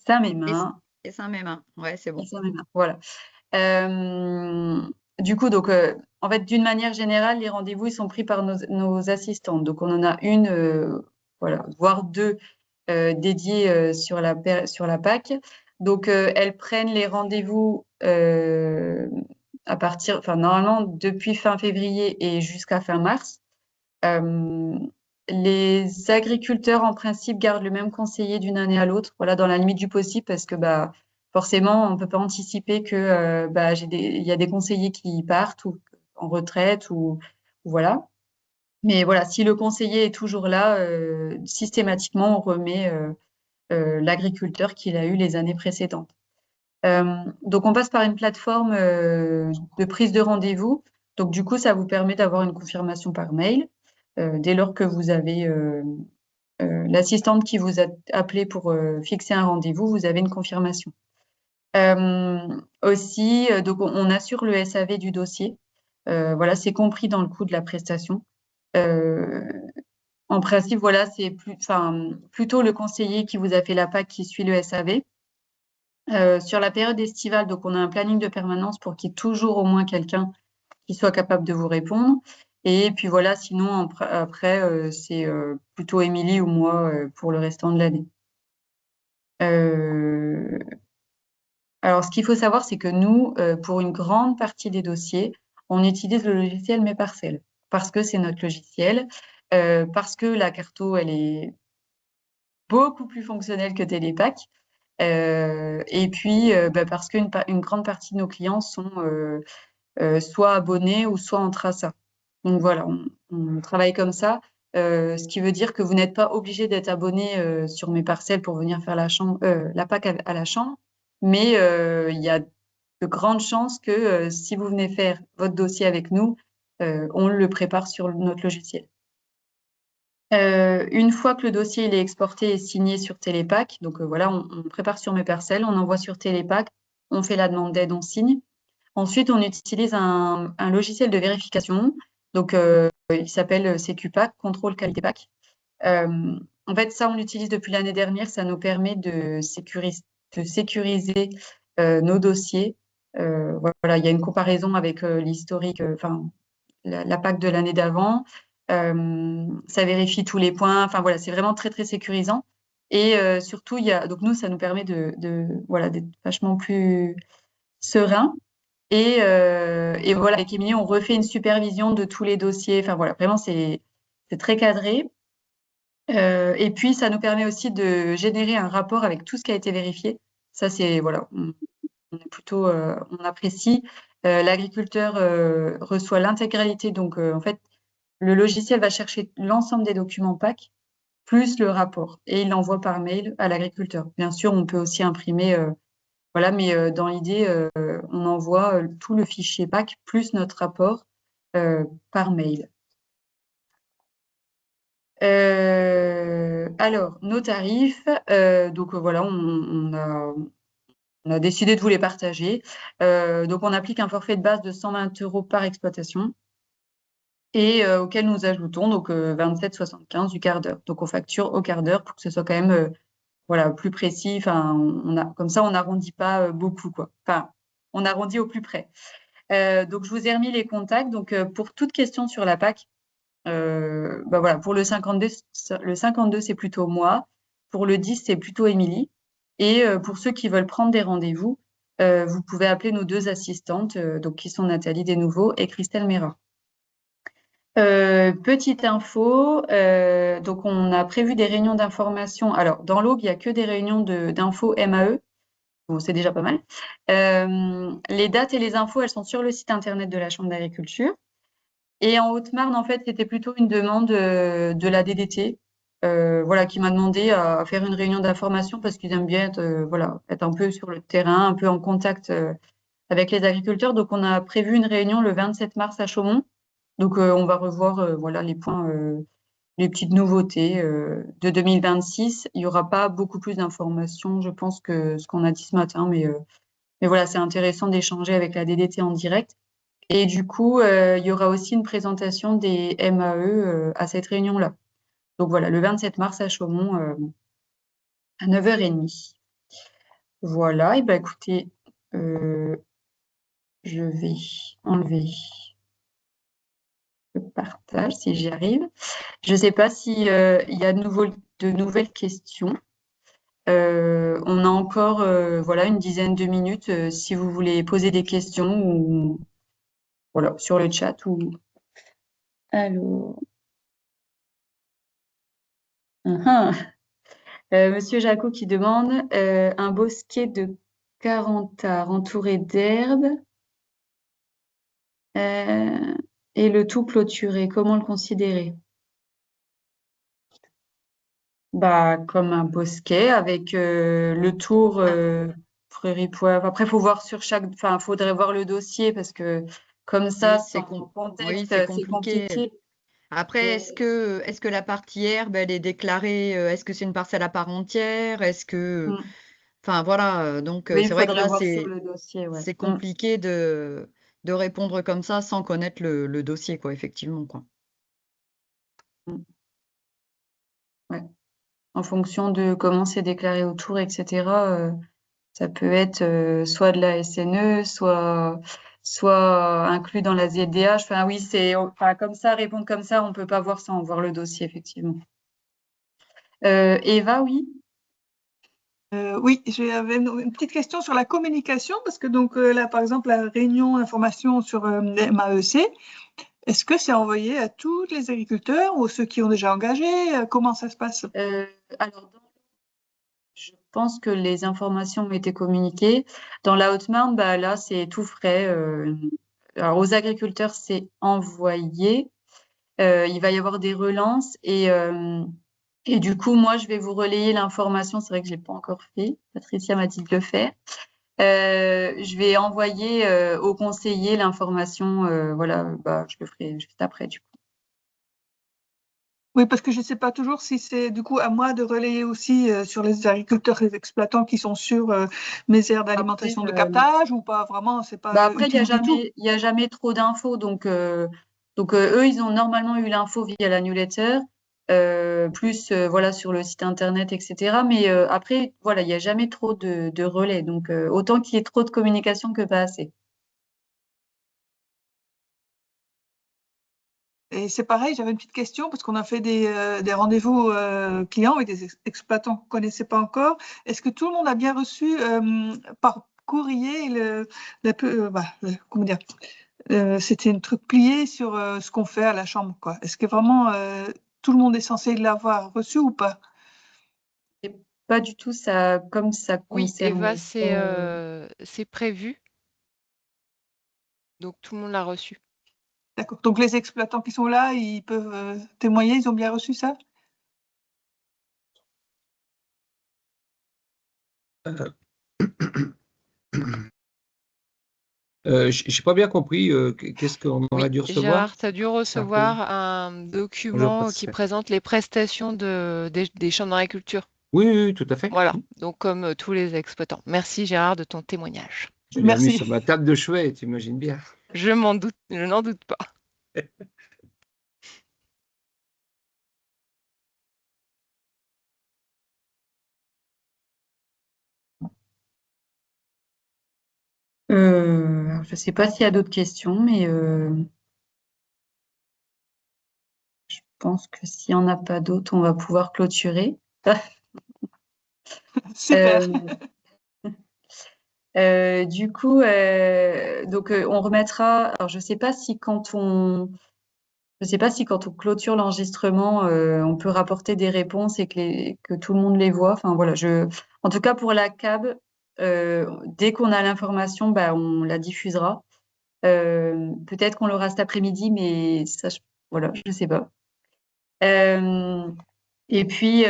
S1: Saint-Mémin
S2: Et Saint-Mémin. Ouais, c'est
S1: et
S2: bon.
S1: Saint-Mémin. Voilà. Du coup, donc, en fait, d'une manière générale, les rendez-vous, ils sont pris par nos assistantes. Donc, on en a une, voilà, voire 2 dédiées sur la PAC. Donc, elles prennent les rendez-vous normalement, depuis fin février et jusqu'à fin mars. Les agriculteurs, en principe, gardent le même conseiller d'une année à l'autre, voilà, dans la limite du possible, parce que forcément, on ne peut pas anticiper que il y a des conseillers qui partent ou en retraite ou voilà. Mais voilà, si le conseiller est toujours là, systématiquement, on remet l'agriculteur qu'il a eu les années précédentes. Donc, on passe par une plateforme de prise de rendez-vous. Donc, du coup, ça vous permet d'avoir une confirmation par mail. Dès lors que vous avez l'assistante qui vous a appelé pour fixer un rendez-vous, vous avez une confirmation. Aussi, donc on assure le SAV du dossier. Voilà, c'est compris dans le coût de la prestation. En principe, voilà, c'est plutôt le conseiller qui vous a fait la PAC qui suit le SAV. Sur la période estivale, donc on a un planning de permanence pour qu'il y ait toujours au moins quelqu'un qui soit capable de vous répondre. Et puis voilà, sinon après, c'est plutôt Émilie ou moi pour le restant de l'année. Alors, ce qu'il faut savoir, c'est que nous, pour une grande partie des dossiers, on utilise le logiciel Mes Parcelles parce que c'est notre logiciel, parce que la Carto, elle est beaucoup plus fonctionnelle que Télépac. Et puis, parce qu'une grande partie de nos clients sont soit abonnés ou soit en traça. Donc voilà, on travaille comme ça, ce qui veut dire que vous n'êtes pas obligé d'être abonné sur Mes Parcelles pour venir faire la PAC à la chambre, mais il y a de grandes chances que si vous venez faire votre dossier avec nous, on le prépare sur notre logiciel. Une fois que le dossier il est exporté et signé sur Télépac, donc voilà, on prépare sur Mes Parcelles, on envoie sur Télépac, on fait la demande d'aide, on signe. Ensuite, on utilise un logiciel de vérification. Donc, il s'appelle CQPAC, Contrôle Qualité PAC. En fait, ça, on l'utilise depuis l'année dernière. Ça nous permet de sécuriser nos dossiers. Voilà, il y a une comparaison avec l'historique, la PAC de l'année d'avant. Ça vérifie tous les points. Enfin voilà, c'est vraiment très très sécurisant. Et surtout, donc nous, ça nous permet voilà, d'être vachement plus serein. Et voilà, avec Émilie, on refait une supervision de tous les dossiers. Enfin voilà, vraiment, c'est très cadré. Et puis, ça nous permet aussi de générer un rapport avec tout ce qui a été vérifié. Ça, c'est voilà, on est plutôt, on apprécie. L'agriculteur reçoit l'intégralité. Donc, en fait, le logiciel va chercher l'ensemble des documents PAC plus le rapport et il l'envoie par mail à l'agriculteur. Bien sûr, on peut aussi imprimer, voilà, mais dans l'idée, on envoie tout le fichier PAC plus notre rapport par mail. Alors, nos tarifs, donc voilà, on a décidé de vous les partager. Donc, on applique un forfait de base de 120 € par exploitation et auquel nous ajoutons donc 27,75 du quart d'heure. Donc, on facture au quart d'heure pour que ce soit quand même voilà, plus précis. Enfin, comme ça, on n'arrondit pas beaucoup, quoi. Enfin, on arrondit au plus près. Donc, je vous ai remis les contacts. Donc, pour toute question sur la PAC, bah voilà, pour le 52, c'est plutôt moi. Pour le 10, c'est plutôt Émilie. Et pour ceux qui veulent prendre des rendez-vous, vous pouvez appeler nos 2 assistantes, donc qui sont Nathalie Desnouveaux et Christelle Méra. Petite info, donc on a prévu des réunions d'information. Alors, dans l'Aube, il n'y a que des réunions d'infos MAE. Bon, c'est déjà pas mal. Les dates et les infos, elles sont sur le site internet de la Chambre d'agriculture. Et en Haute-Marne, en fait, c'était plutôt une demande de la DDT, voilà, qui m'a demandé à faire une réunion d'information parce qu'ils aiment bien être, voilà, être un peu sur le terrain, un peu en contact avec les agriculteurs. Donc, on a prévu une réunion le 27 mars à Chaumont. Donc, on va revoir voilà, les points, les petites nouveautés de 2026. Il n'y aura pas beaucoup plus d'informations, je pense, que ce qu'on a dit ce matin, mais voilà, c'est intéressant d'échanger avec la DDT en direct. Et du coup, il y aura aussi une présentation des MAE à cette réunion-là. Donc voilà, le 27 mars à Chaumont à 9h30. Voilà, et ben écoutez, je vais enlever le partage si j'y arrive. Je ne sais pas s'il y a de nouvelles questions. On a encore voilà, une dizaine de minutes si vous voulez poser des questions ou voilà, sur le chat ou. Alors. Monsieur Jacot qui demande un bosquet de 40 arts entouré d'herbes et le tout clôturé. Comment le considérer? Bah, comme un bosquet avec le tour prairie poivre. Après, faut voir sur chaque. Enfin, faudrait voir le dossier parce que comme ça,
S2: Oui,
S1: sans contexte,
S2: oui,
S1: c'est
S2: compliqué.
S1: compliqué.
S2: Après, est-ce que la partie herbe, elle est déclarée, est-ce que c'est une parcelle à part entière? Est-ce que, enfin voilà, donc
S1: Oui,
S2: c'est
S1: il
S2: vrai que
S1: faudrait
S2: là,
S1: voir sur le dossier, ouais.
S2: c'est compliqué de répondre comme ça sans connaître le dossier, quoi, effectivement, quoi.
S1: Ouais. En fonction de comment c'est déclaré autour, etc. Ça peut être soit de la SNE, soit inclus dans la ZDH. Enfin, oui, enfin, comme ça, répondre comme ça, on ne peut pas voir sans voir le dossier, effectivement. Eva, oui.
S5: Oui, j'avais une petite question sur la communication, parce que donc là, par exemple, la réunion information sur MAEC, est-ce que c'est envoyé à tous les agriculteurs ou ceux qui ont déjà engagé? Comment ça se passe?
S1: Alors, je pense que les informations ont été communiquées. Dans la Haute-Marne, bah, là, c'est tout frais. Alors, aux agriculteurs, c'est envoyé. Il va y avoir des relances et du coup, moi, je vais vous relayer l'information. C'est vrai que je l'ai pas encore fait. Patricia m'a dit de le faire. Je vais envoyer au conseiller l'information. Voilà, bah, je le ferai juste après, du coup.
S5: Oui, parce que je ne sais pas toujours si c'est du coup à moi de relayer aussi sur les agriculteurs, les exploitants qui sont sur mes aires d'alimentation de captage ou pas vraiment, c'est pas
S1: Bah après, il
S5: utile
S1: n'y a jamais trop d'infos. Donc eux, ils ont normalement eu l'info via la newsletter, plus voilà, sur le site internet, etc. Mais après, voilà, il n'y a jamais trop de relais. Donc autant qu'il y ait trop de communication que pas assez.
S5: Et c'est pareil, j'avais une petite question parce qu'on a fait des rendez-vous clients avec des exploitants qu'on ne connaissait pas encore. Est-ce que tout le monde a bien reçu par courrier comment dire, c'était un truc plié sur ce qu'on fait à la chambre, quoi. Est-ce que vraiment tout le monde est censé l'avoir reçu ou pas?
S1: Et pas du tout ça, comme ça
S3: Oui,
S1: concerne.
S3: Eva, c'est prévu. Donc tout le monde l'a reçu.
S5: D'accord. Donc les exploitants qui sont là, ils peuvent témoigner, ils ont bien reçu ça?
S6: J'ai pas bien compris. Qu'est-ce qu'on aurait
S3: Oui,
S6: dû recevoir?
S3: Gérard, tu as dû
S6: C'est un peu-
S3: recevoir un
S6: Bonjour,
S3: document qui
S6: Patricia.
S3: présente les prestations des chambres d'agriculture.
S6: Oui, oui, oui, tout à fait.
S3: Voilà, donc comme tous les exploitants. Merci Gérard de ton témoignage.
S6: Je l'ai mis
S5: Merci.
S6: sur ma table de chevet, tu imagines bien.
S3: Je n'en doute pas.
S1: Je ne sais pas s'il y a d'autres questions, mais je pense que s'il n'y en a pas d'autres, on va pouvoir clôturer.
S5: Super.
S1: Du coup, donc on remettra. Alors, je sais pas si quand on clôture l'enregistrement, on peut rapporter des réponses et que tout le monde les voit. Enfin voilà, en tout cas pour la CAB, dès qu'on a l'information, bah, on la diffusera. Peut-être qu'on l'aura cet après-midi, mais ça, voilà, je sais pas. Et puis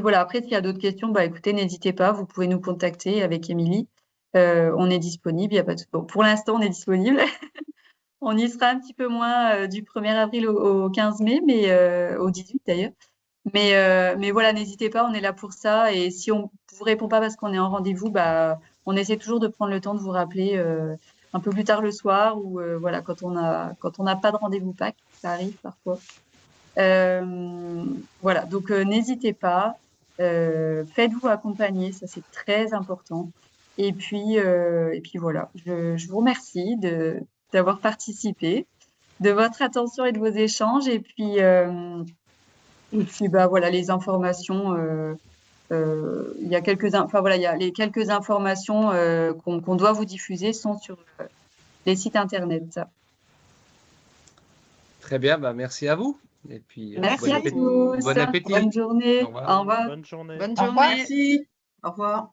S1: voilà. Après, s'il y a d'autres questions, bah écoutez, n'hésitez pas, vous pouvez nous contacter avec Émilie. On est disponible. Il y a pas de... Bon, pour l'instant, on est disponible. On y sera un petit peu moins du 1er avril au 15 mai, mais au 18 d'ailleurs. Mais voilà, n'hésitez pas, on est là pour ça. Et si on vous répond pas parce qu'on est en rendez-vous, bah, on essaie toujours de prendre le temps de vous rappeler un peu plus tard le soir ou voilà, quand on n'a pas de rendez-vous Pâques, ça arrive parfois. Voilà, donc n'hésitez pas, faites-vous accompagner, ça c'est très important. Et puis voilà, je vous remercie d'avoir participé, de votre attention et de vos échanges. Et puis bah voilà, les informations. Il y a il y a les quelques informations qu'on doit vous diffuser sont sur les sites internet.
S6: Très bien, bah, merci à vous. Et puis,
S1: Merci à
S6: bon
S1: tous.
S6: appétit.
S1: Bonne journée.
S6: Au revoir.
S1: Au revoir.
S7: Bonne journée.
S2: Bonne
S4: Au revoir.
S2: journée.
S5: Merci. Au revoir.